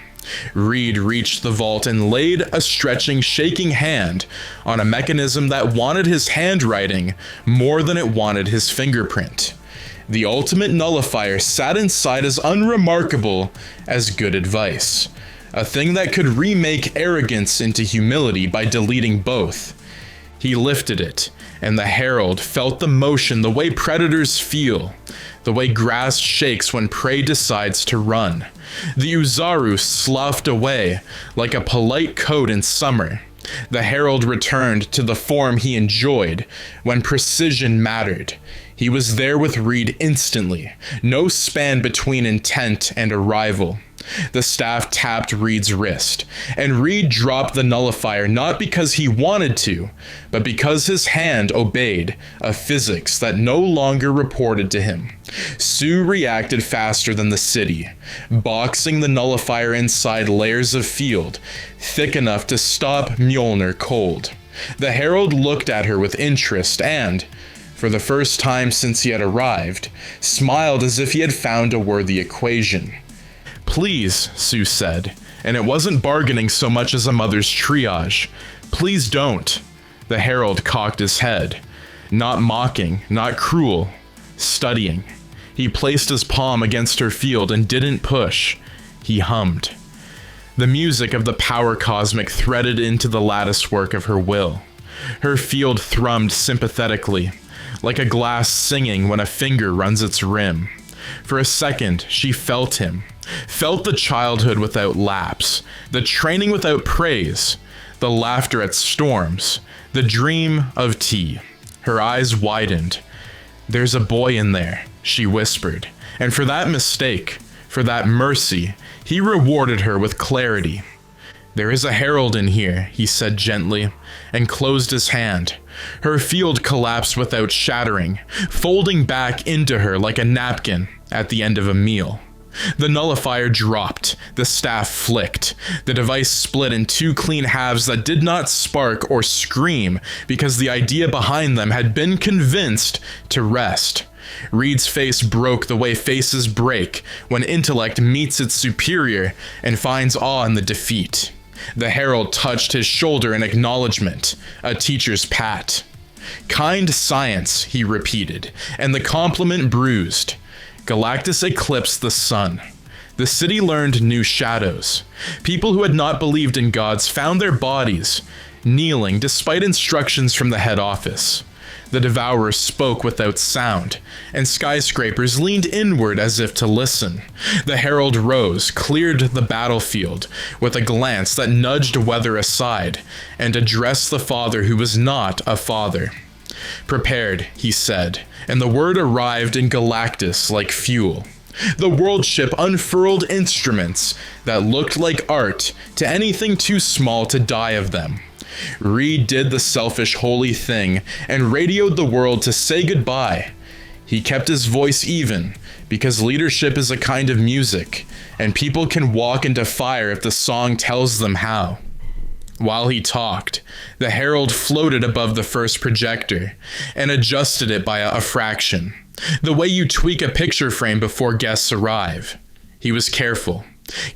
Reed reached the vault and laid a stretching, shaking hand on a mechanism that wanted his handwriting more than it wanted his fingerprint. The ultimate nullifier sat inside as unremarkable as good advice. A thing that could remake arrogance into humility by deleting both. He lifted it, and the Herald felt the motion the way predators feel, the way grass shakes when prey decides to run. The Uzaru sloughed away like a polite coat in summer. The Herald returned to the form he enjoyed when precision mattered. He was there with Reed instantly, no span between intent and arrival. The staff tapped Reed's wrist, and Reed dropped the nullifier not because he wanted to, but because his hand obeyed a physics that no longer reported to him. Sue reacted faster than the city, boxing the nullifier inside layers of field, thick enough to stop Mjolnir cold. The Herald looked at her with interest and, for the first time since he had arrived, smiled as if he had found a worthy equation. "Please," Sue said, and it wasn't bargaining so much as a mother's triage. "Please don't." The Herald cocked his head. Not mocking, not cruel. Studying. He placed his palm against her field and didn't push. He hummed. The music of the Power Cosmic threaded into the latticework of her will. Her field thrummed sympathetically, like a glass singing when a finger runs its rim. For a second, she felt him. Felt the childhood without lapse, the training without praise, the laughter at storms, the dream of tea. Her eyes widened. "There's a boy in there," she whispered, and for that mistake, for that mercy, he rewarded her with clarity. "There is a Herald in here," he said gently, and closed his hand. Her field collapsed without shattering, folding back into her like a napkin at the end of a meal. The nullifier dropped, the staff flicked, the device split in two clean halves that did not spark or scream because the idea behind them had been convinced to rest. Reed's face broke the way faces break when intellect meets its superior and finds awe in the defeat. The Herald touched his shoulder in acknowledgement, a teacher's pat. "Kind science," he repeated, and the compliment bruised. Galactus eclipsed the sun. The city learned new shadows. People who had not believed in gods found their bodies, kneeling despite instructions from the head office. The Devourer spoke without sound, and skyscrapers leaned inward as if to listen. The Herald rose, cleared the battlefield with a glance that nudged weather aside, and addressed the father who was not a father. "Prepared," he said, and the word arrived in Galactus like fuel. The world ship unfurled instruments that looked like art to anything too small to die of them. Reed did the selfish holy thing and radioed the world to say goodbye. He kept his voice even, because leadership is a kind of music, and people can walk into fire if the song tells them how. While he talked, the Herald floated above the first projector and adjusted it by a fraction, the way you tweak a picture frame before guests arrive. He was careful.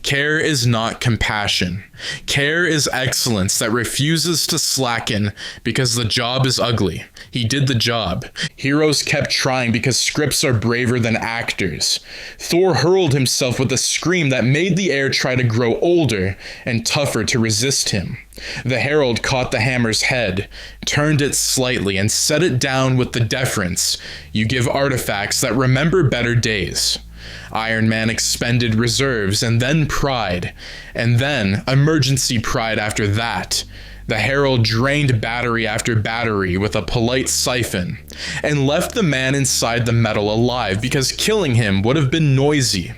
Care is not compassion. Care is excellence that refuses to slacken because the job is ugly. He did the job. Heroes kept trying because scripts are braver than actors. Thor hurled himself with a scream that made the air try to grow older and tougher to resist him. The Herald caught the hammer's head, turned it slightly, and set it down with the deference you give artifacts that remember better days. Iron Man expended reserves and then pride, and then emergency pride after that. The Herald drained battery after battery with a polite siphon, and left the man inside the metal alive because killing him would have been noisy.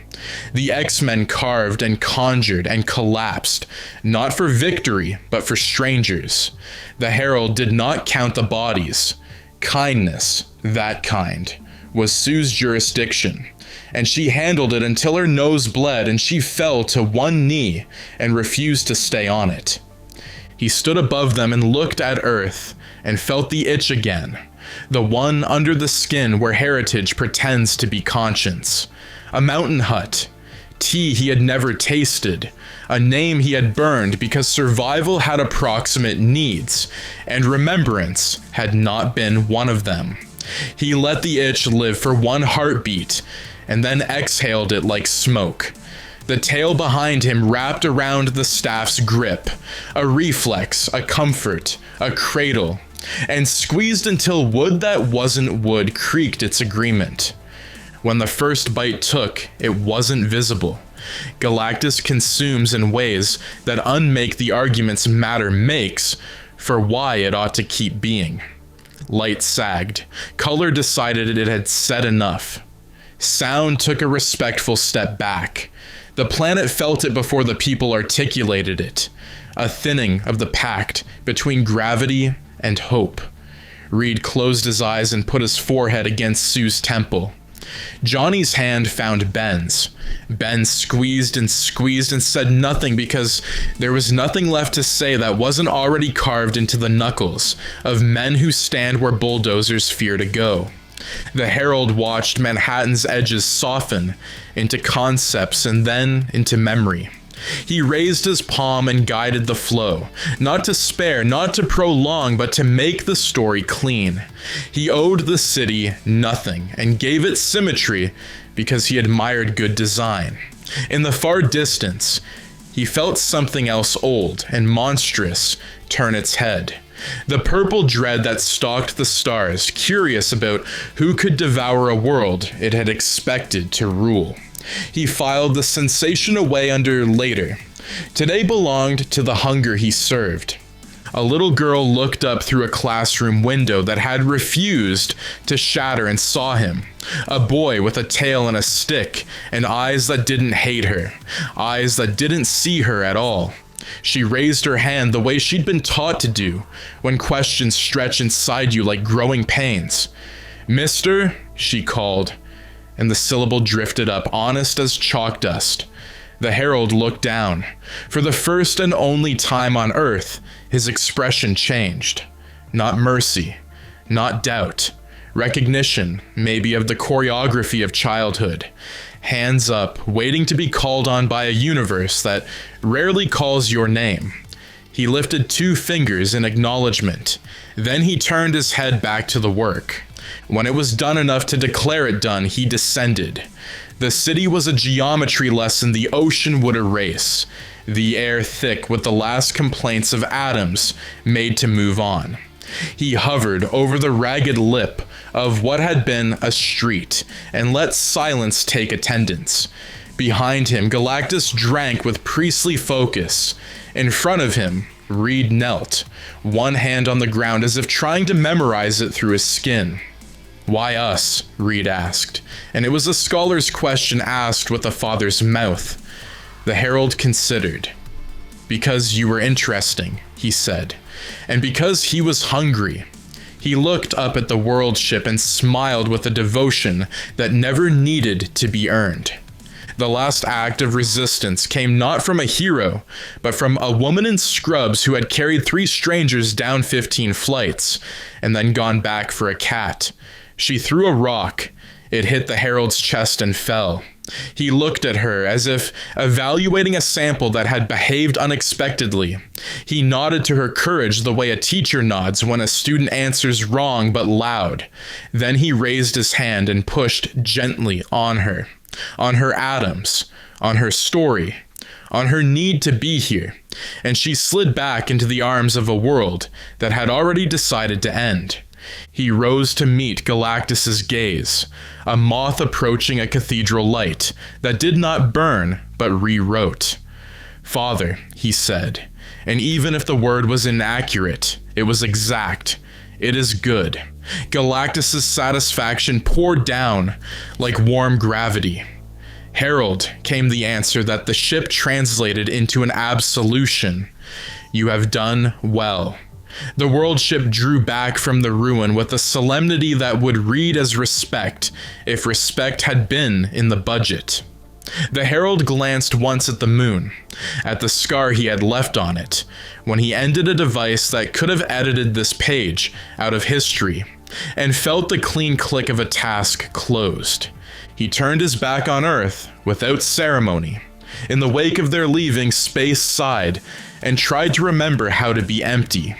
The X-Men carved and conjured and collapsed, not for victory, but for strangers. The Herald did not count the bodies. Kindness, that kind, was Sue's jurisdiction, and she handled it until her nose bled and she fell to one knee and refused to stay on it. He stood above them and looked at Earth and felt the itch again, the one under the skin where heritage pretends to be conscience. A mountain hut, tea he had never tasted, a name he had burned because survival had approximate needs, and remembrance had not been one of them. He let the itch live for one heartbeat, and then exhaled it like smoke. The tail behind him wrapped around the staff's grip, a reflex, a comfort, a cradle, and squeezed until wood that wasn't wood creaked its agreement. When the first bite took, it wasn't visible. Galactus consumes in ways that unmake the arguments matter makes for why it ought to keep being. Light sagged. Color decided it had said enough. Sound took a respectful step back. The planet felt it before the people articulated it. A thinning of the pact between gravity and hope. Reed closed his eyes and put his forehead against Sue's temple. Johnny's hand found Ben's. Ben squeezed and said nothing because there was nothing left to say that wasn't already carved into the knuckles of men who stand where bulldozers fear to go. The Herald watched Manhattan's edges soften into concepts and then into memory. He raised his palm and guided the flow, not to spare, not to prolong, but to make the story clean. He owed the city nothing and gave it symmetry because he admired good design. In the far distance, he felt something else old and monstrous turn its head. The purple dread that stalked the stars, curious about who could devour a world it had expected to rule. He filed the sensation away under later. Today belonged to the hunger he served. A little girl looked up through a classroom window that had refused to shatter and saw him. A boy with a tail and a stick, and eyes that didn't hate her, eyes that didn't see her at all. She raised her hand the way she'd been taught to do when questions stretch inside you like growing pains. "Mister," she called, and the syllable drifted up, honest as chalk dust. The Herald looked down. For the first and only time on Earth, his expression changed. Not mercy, not doubt. Recognition, maybe, of the choreography of childhood. Hands up, waiting to be called on by a universe that rarely calls your name. He lifted 2 fingers in acknowledgement. Then he turned his head back to the work. When it was done enough to declare it done, he descended. The city was a geometry lesson the ocean would erase, the air thick with the last complaints of atoms made to move on. He hovered over the ragged lip of what had been a street and let silence take attendance. Behind him, Galactus drank with priestly focus. In front of him, Reed knelt, one hand on the ground as if trying to memorize it through his skin. "Why us?" Reed asked, and it was a scholar's question asked with a father's mouth. The Herald considered. Because you were interesting, he said, and because he was hungry. He looked up at the world ship and smiled with a devotion that never needed to be earned. The last act of resistance came not from a hero, but from a woman in scrubs who had carried 3 strangers down 15 flights, and then gone back for a cat. She threw a rock. It hit the Herald's chest and fell. He looked at her as if evaluating a sample that had behaved unexpectedly. He nodded to her courage the way a teacher nods when a student answers wrong but loud. Then he raised his hand and pushed gently on her atoms, on her story, on her need to be here, and she slid back into the arms of a world that had already decided to end. He rose to meet Galactus's gaze, a moth approaching a cathedral light that did not burn but rewrote. "Father," he said, and even if the word was inaccurate, it was exact. "It is good." Galactus's satisfaction poured down like warm gravity. "Herald," came the answer that the ship translated into an absolution. "You have done well." The world ship drew back from the ruin with a solemnity that would read as respect if respect had been in the budget. The Herald glanced once at the moon, at the scar he had left on it, when he ended a device that could have edited this page out of history, and felt the clean click of a task closed. He turned his back on Earth without ceremony. In the wake of their leaving, space sighed and tried to remember how to be empty.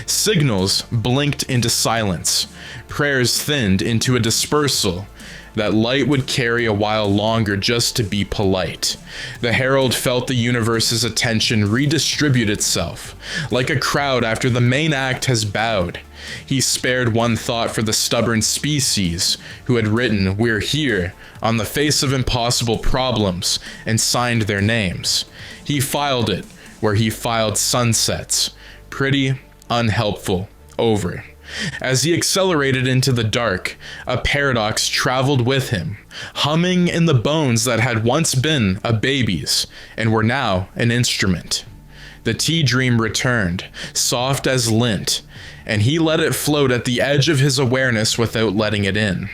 Signals blinked into silence. Prayers thinned into a dispersal. That light would carry a while longer just to be polite. The Herald felt the universe's attention redistribute itself, like a crowd after the main act has bowed. He spared one thought for the stubborn species who had written "We're here" on the face of impossible problems and signed their names. He filed it where he filed sunsets. Pretty, unhelpful, over. As he accelerated into the dark, a paradox traveled with him, humming in the bones that had once been a baby's and were now an instrument. The tea dream returned, soft as lint, and he let it float at the edge of his awareness without letting it in.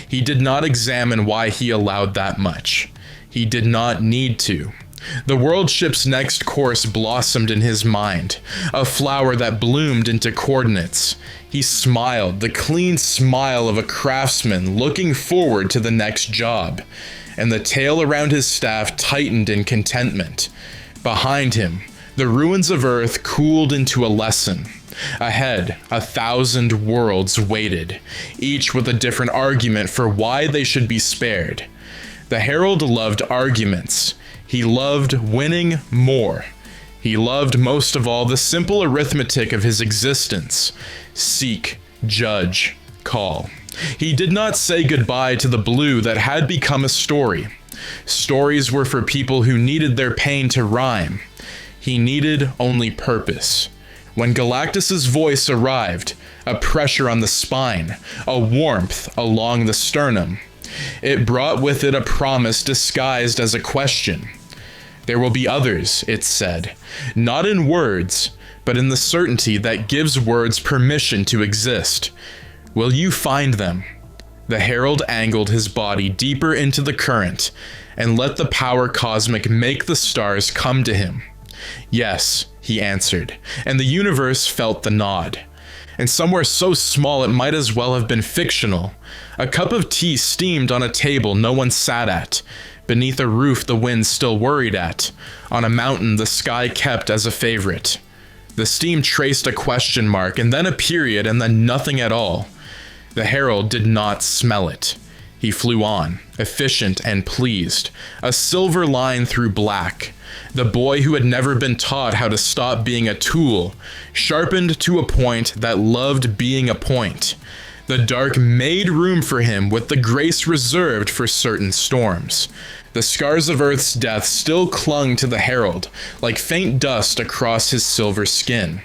He did not examine why he allowed that much. He did not need to. The world ship's next course blossomed in his mind, a flower that bloomed into coordinates. He smiled, the clean smile of a craftsman looking forward to the next job, and the tail around his staff tightened in contentment. Behind him, the ruins of Earth cooled into a lesson. Ahead, 1,000 worlds waited, each with a different argument for why they should be spared. The Herald loved arguments. He loved winning more. He loved most of all the simple arithmetic of his existence. Seek, judge, call. He did not say goodbye to the blue that had become a story. Stories were for people who needed their pain to rhyme. He needed only purpose. When Galactus's voice arrived, a pressure on the spine, a warmth along the sternum, it brought with it a promise disguised as a question. There will be others, it said, not in words, but in the certainty that gives words permission to exist. Will you find them? The Herald angled his body deeper into the current and let the power cosmic make the stars come to him. Yes, he answered, and the universe felt the nod. And somewhere so small it might as well have been fictional, a cup of tea steamed on a table no one sat at, beneath a roof the wind still worried at, on a mountain the sky kept as a favorite. The steam traced a question mark, and then a period, and then nothing at all. The Herald did not smell it. He flew on, efficient and pleased, a silver line through black. The boy who had never been taught how to stop being a tool, sharpened to a point that loved being a point. The dark made room for him with the grace reserved for certain storms. The scars of Earth's death still clung to the Herald, like faint dust across his silver skin.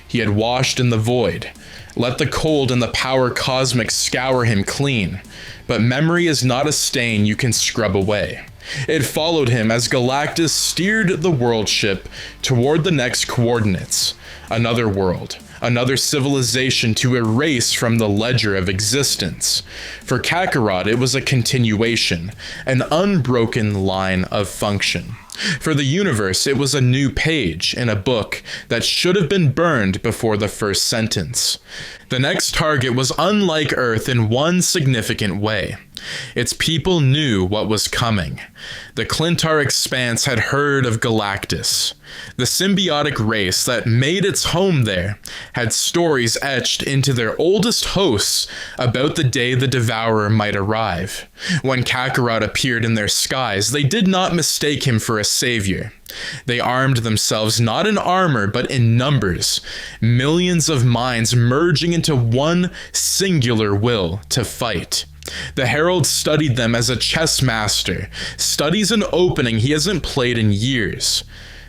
He had washed in the void. Let the cold and the power cosmic scour him clean, but memory is not a stain you can scrub away. It followed him as Galactus steered the world ship toward the next coordinates, another world, another civilization to erase from the ledger of existence. For Kakarot, it was a continuation, an unbroken line of function. For the universe, it was a new page in a book that should have been burned before the first sentence. The next target was unlike Earth in one significant way. Its people knew what was coming. The Clintar Expanse had heard of Galactus. The symbiotic race that made its home there had stories etched into their oldest hosts about the day the Devourer might arrive. When Kakarot appeared in their skies, they did not mistake him for a savior. They armed themselves not in armor, but in numbers, millions of minds merging into one singular will to fight. The Herald studied them as a chess master studies an opening he hasn't played in years.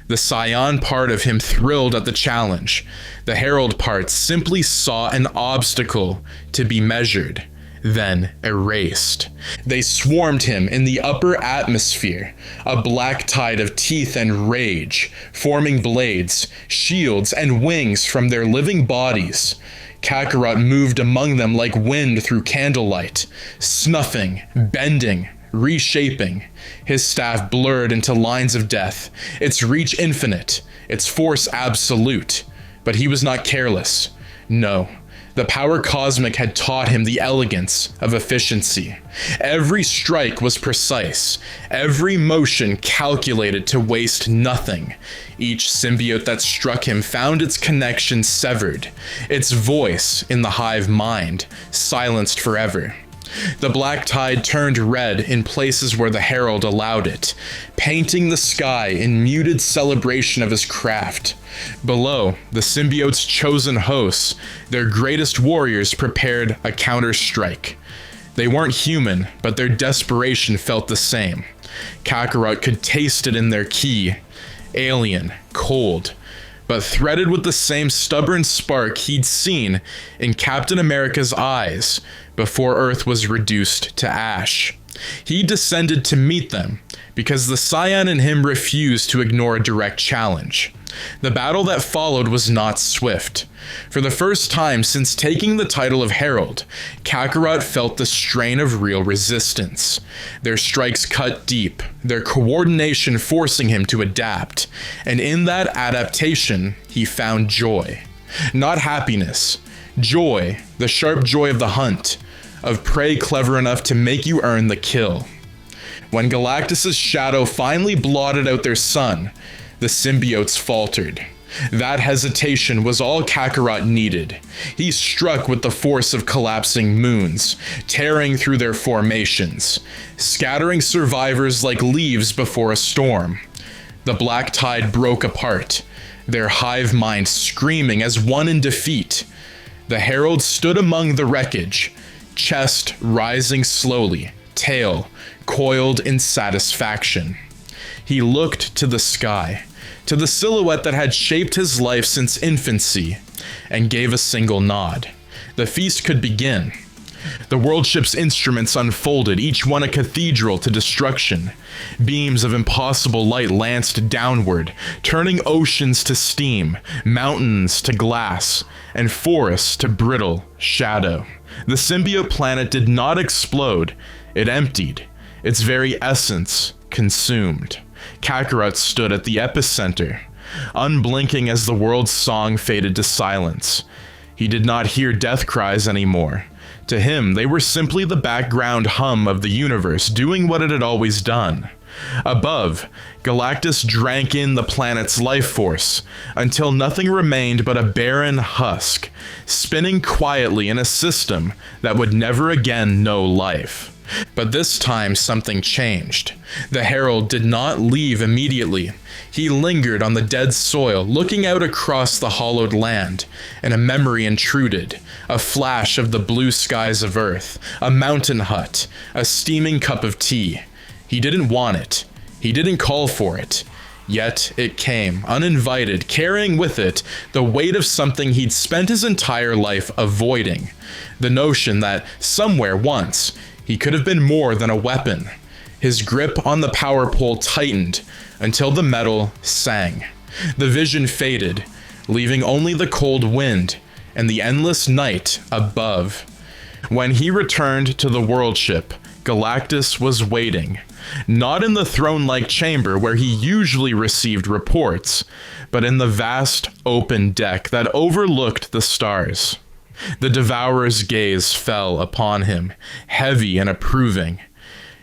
The Saiyan part of him thrilled at the challenge. The Herald part simply saw an obstacle to be measured, then erased. They swarmed him in the upper atmosphere, a black tide of teeth and rage, forming blades, shields, and wings from their living bodies. Kakarot moved among them like wind through candlelight, snuffing, bending, reshaping. His staff blurred into lines of death, its reach infinite, its force absolute. But he was not careless. No, the Power Cosmic had taught him the elegance of efficiency. Every strike was precise, every motion calculated to waste nothing. Each symbiote that struck him found its connection severed, its voice in the hive mind silenced forever. The black tide turned red in places where the Herald allowed it, painting the sky in muted celebration of his craft. Below, the symbiote's chosen hosts, their greatest warriors, prepared a counter-strike. They weren't human, but their desperation felt the same. Kakarot could taste it in their ki. Alien, cold, but threaded with the same stubborn spark he'd seen in Captain America's eyes before Earth was reduced to ash. He descended to meet them because the Saiyan in him refused to ignore a direct challenge. The battle that followed was not swift. For the first time since taking the title of Herald, Kakarot felt the strain of real resistance. Their strikes cut deep, their coordination forcing him to adapt, and in that adaptation, he found joy. Not happiness, joy, the sharp joy of the hunt, of prey clever enough to make you earn the kill. When Galactus' shadow finally blotted out their sun, the symbiotes faltered. That hesitation was all Kakarot needed. He struck with the force of collapsing moons, tearing through their formations, scattering survivors like leaves before a storm. The black tide broke apart, their hive mind screaming as one in defeat. The Herald stood among the wreckage, chest rising slowly, tail coiled in satisfaction. He looked to the sky, to the silhouette that had shaped his life since infancy, and gave a single nod. The feast could begin. The world ship's instruments unfolded, each one a cathedral to destruction. Beams of impossible light lanced downward, turning oceans to steam, mountains to glass, and forests to brittle shadow. The symbiote planet did not explode, it emptied, its very essence consumed. Kakarot stood at the epicenter, unblinking as the world's song faded to silence. He did not hear death cries anymore. To him, they were simply the background hum of the universe doing what it had always done. Above, Galactus drank in the planet's life force until nothing remained but a barren husk, spinning quietly in a system that would never again know life. But this time something changed. The Herald did not leave immediately. He lingered on the dead soil, looking out across the hollowed land, and a memory intruded, a flash of the blue skies of Earth, a mountain hut, a steaming cup of tea. He didn't want it. He didn't call for it. Yet it came, uninvited, carrying with it the weight of something he'd spent his entire life avoiding. The notion that somewhere once he could have been more than a weapon. His grip on the power pole tightened until the metal sang. The vision faded, leaving only the cold wind and the endless night above. When he returned to the world ship, Galactus was waiting, not in the throne-like chamber where he usually received reports, but in the vast open deck that overlooked the stars. The Devourer's gaze fell upon him, heavy and approving.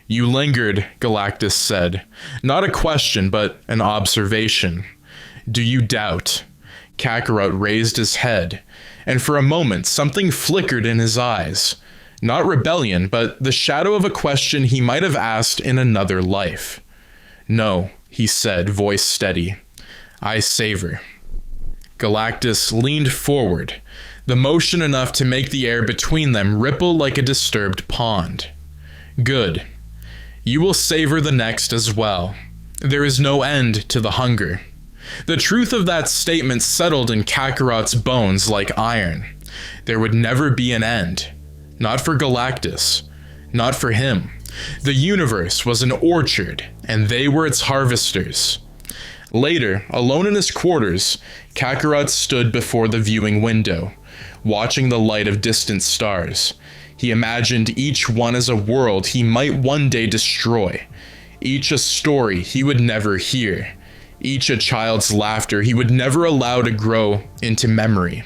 "You lingered," Galactus said. "Not a question, but an observation. Do you doubt?" Kakarot raised his head, and for a moment something flickered in his eyes. Not rebellion, but the shadow of a question he might have asked in another life. "No," he said, voice steady. "I savor." Galactus leaned forward, the motion enough to make the air between them ripple like a disturbed pond. "Good. You will savor the next as well. There is no end to the hunger." The truth of that statement settled in Kakarot's bones like iron. There would never be an end. Not for Galactus. Not for him. The universe was an orchard, and they were its harvesters. Later, alone in his quarters, Kakarot stood before the viewing window, watching the light of distant stars. He imagined each one as a world he might one day destroy, each a story he would never hear, each a child's laughter he would never allow to grow into memory.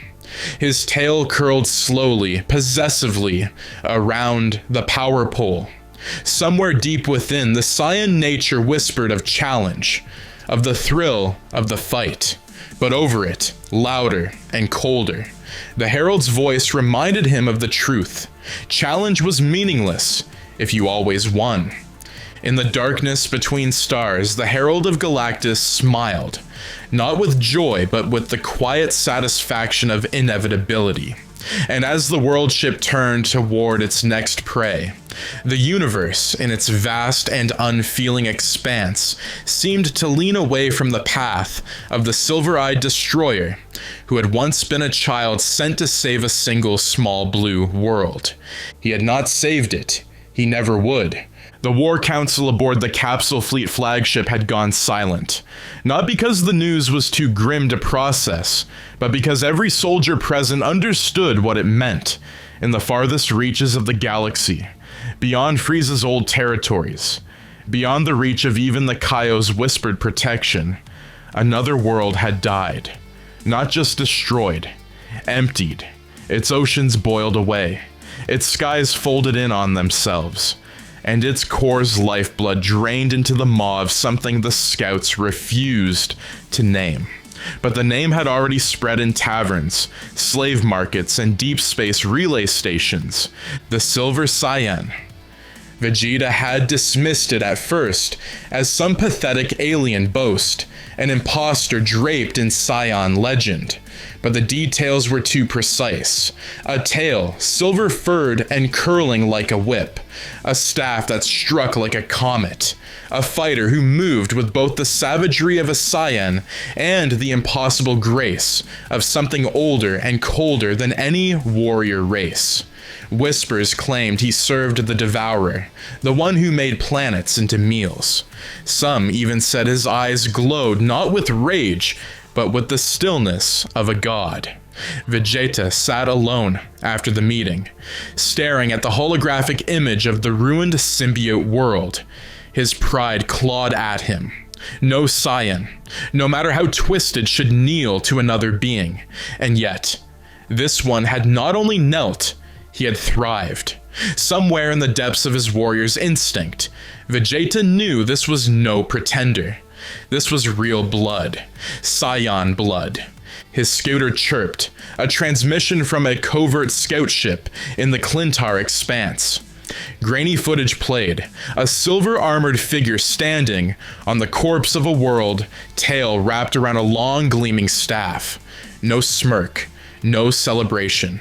His tail curled slowly, possessively, around the power pole. Somewhere deep within, the Saiyan nature whispered of challenge, of the thrill of the fight. But over it, louder and colder, the Herald's voice reminded him of the truth. Challenge was meaningless if you always won. In the darkness between stars, the Herald of Galactus smiled, not with joy, but with the quiet satisfaction of inevitability. And as the world ship turned toward its next prey, the universe, in its vast and unfeeling expanse, seemed to lean away from the path of the silver-eyed destroyer who had once been a child sent to save a single small blue world. He had not saved it. He never would. The War Council aboard the Capsule Fleet flagship had gone silent, not because the news was too grim to process, but because every soldier present understood what it meant in the farthest reaches of the galaxy, beyond Frieza's old territories, beyond the reach of even the Kaio's whispered protection. Another world had died, not just destroyed, emptied. Its oceans boiled away, its skies folded in on themselves, and its core's lifeblood drained into the maw of something the scouts refused to name. But the name had already spread in taverns, slave markets, and deep space relay stations. The Silver Saiyan. Vegeta had dismissed it at first as some pathetic alien boast, an imposter draped in Saiyan legend. But the details were too precise. A tail, silver-furred and curling like a whip. A staff that struck like a comet. A fighter who moved with both the savagery of a Saiyan and the impossible grace of something older and colder than any warrior race. Whispers claimed he served the Devourer, the one who made planets into meals. Some even said his eyes glowed not with rage, but with the stillness of a god. Vegeta sat alone after the meeting, staring at the holographic image of the ruined symbiote world. His pride clawed at him. No Saiyan, no matter how twisted, should kneel to another being. And yet, this one had not only knelt, he had thrived. Somewhere in the depths of his warrior's instinct, Vegeta knew this was no pretender. This was real blood. Saiyan blood. His scouter chirped, a transmission from a covert scout ship in the Clintar expanse. Grainy footage played, a silver-armored figure standing on the corpse of a world, tail wrapped around a long gleaming staff. No smirk, no celebration.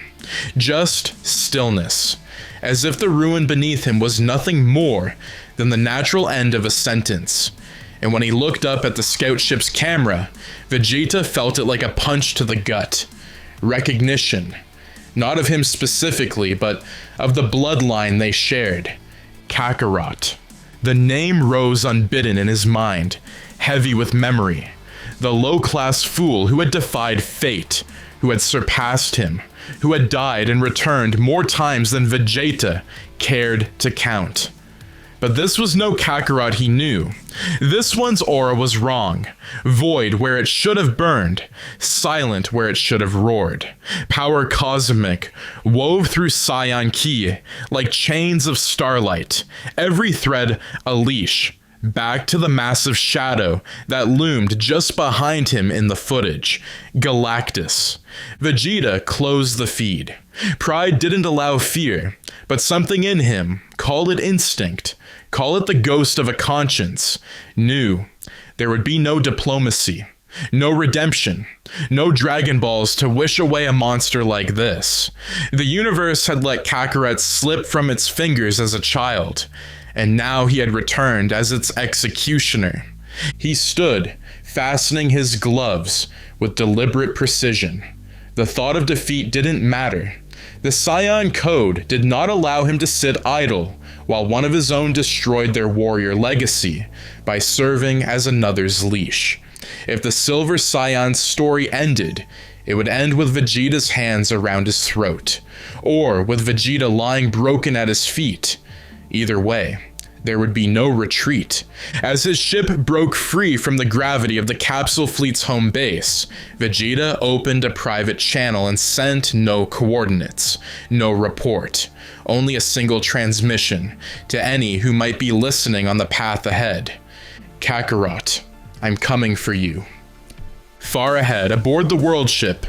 Just stillness, as if the ruin beneath him was nothing more than the natural end of a sentence. And when he looked up at the scout ship's camera, Vegeta felt it like a punch to the gut. Recognition. Not of him specifically, but of the bloodline they shared. Kakarot. The name rose unbidden in his mind, heavy with memory. The low-class fool who had defied fate, who had surpassed him, who had died and returned more times than Vegeta cared to count. But this was no Kakarot he knew. This one's aura was wrong, void where it should have burned, silent where it should have roared. Power cosmic, wove through Saiyan ki like chains of starlight, every thread a leash, back to the massive shadow that loomed just behind him in the footage, Galactus. Vegeta closed the feed. Pride didn't allow fear, but something in him, call it instinct, call it the ghost of a conscience, knew there would be no diplomacy, no redemption, no Dragon Balls to wish away a monster like this. The universe had let Kakarot slip from its fingers as a child, and now he had returned as its executioner. He stood, fastening his gloves with deliberate precision. The thought of defeat didn't matter. The Saiyan code did not allow him to sit idle while one of his own destroyed their warrior legacy by serving as another's leash. If the Silver Saiyan's story ended, it would end with Vegeta's hands around his throat, or with Vegeta lying broken at his feet. Either way, there would be no retreat. As his ship broke free from the gravity of the capsule fleet's home base, Vegeta opened a private channel and sent no coordinates, no report, only a single transmission to any who might be listening on the path ahead. Kakarot, I'm coming for you. Far ahead, aboard the world ship,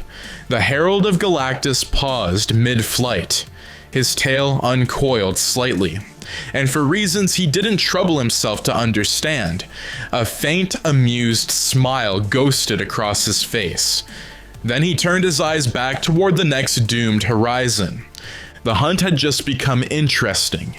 the Herald of Galactus paused mid-flight, his tail uncoiled slightly. And for reasons he didn't trouble himself to understand, a faint, amused smile ghosted across his face. Then he turned his eyes back toward the next doomed horizon. The hunt had just become interesting.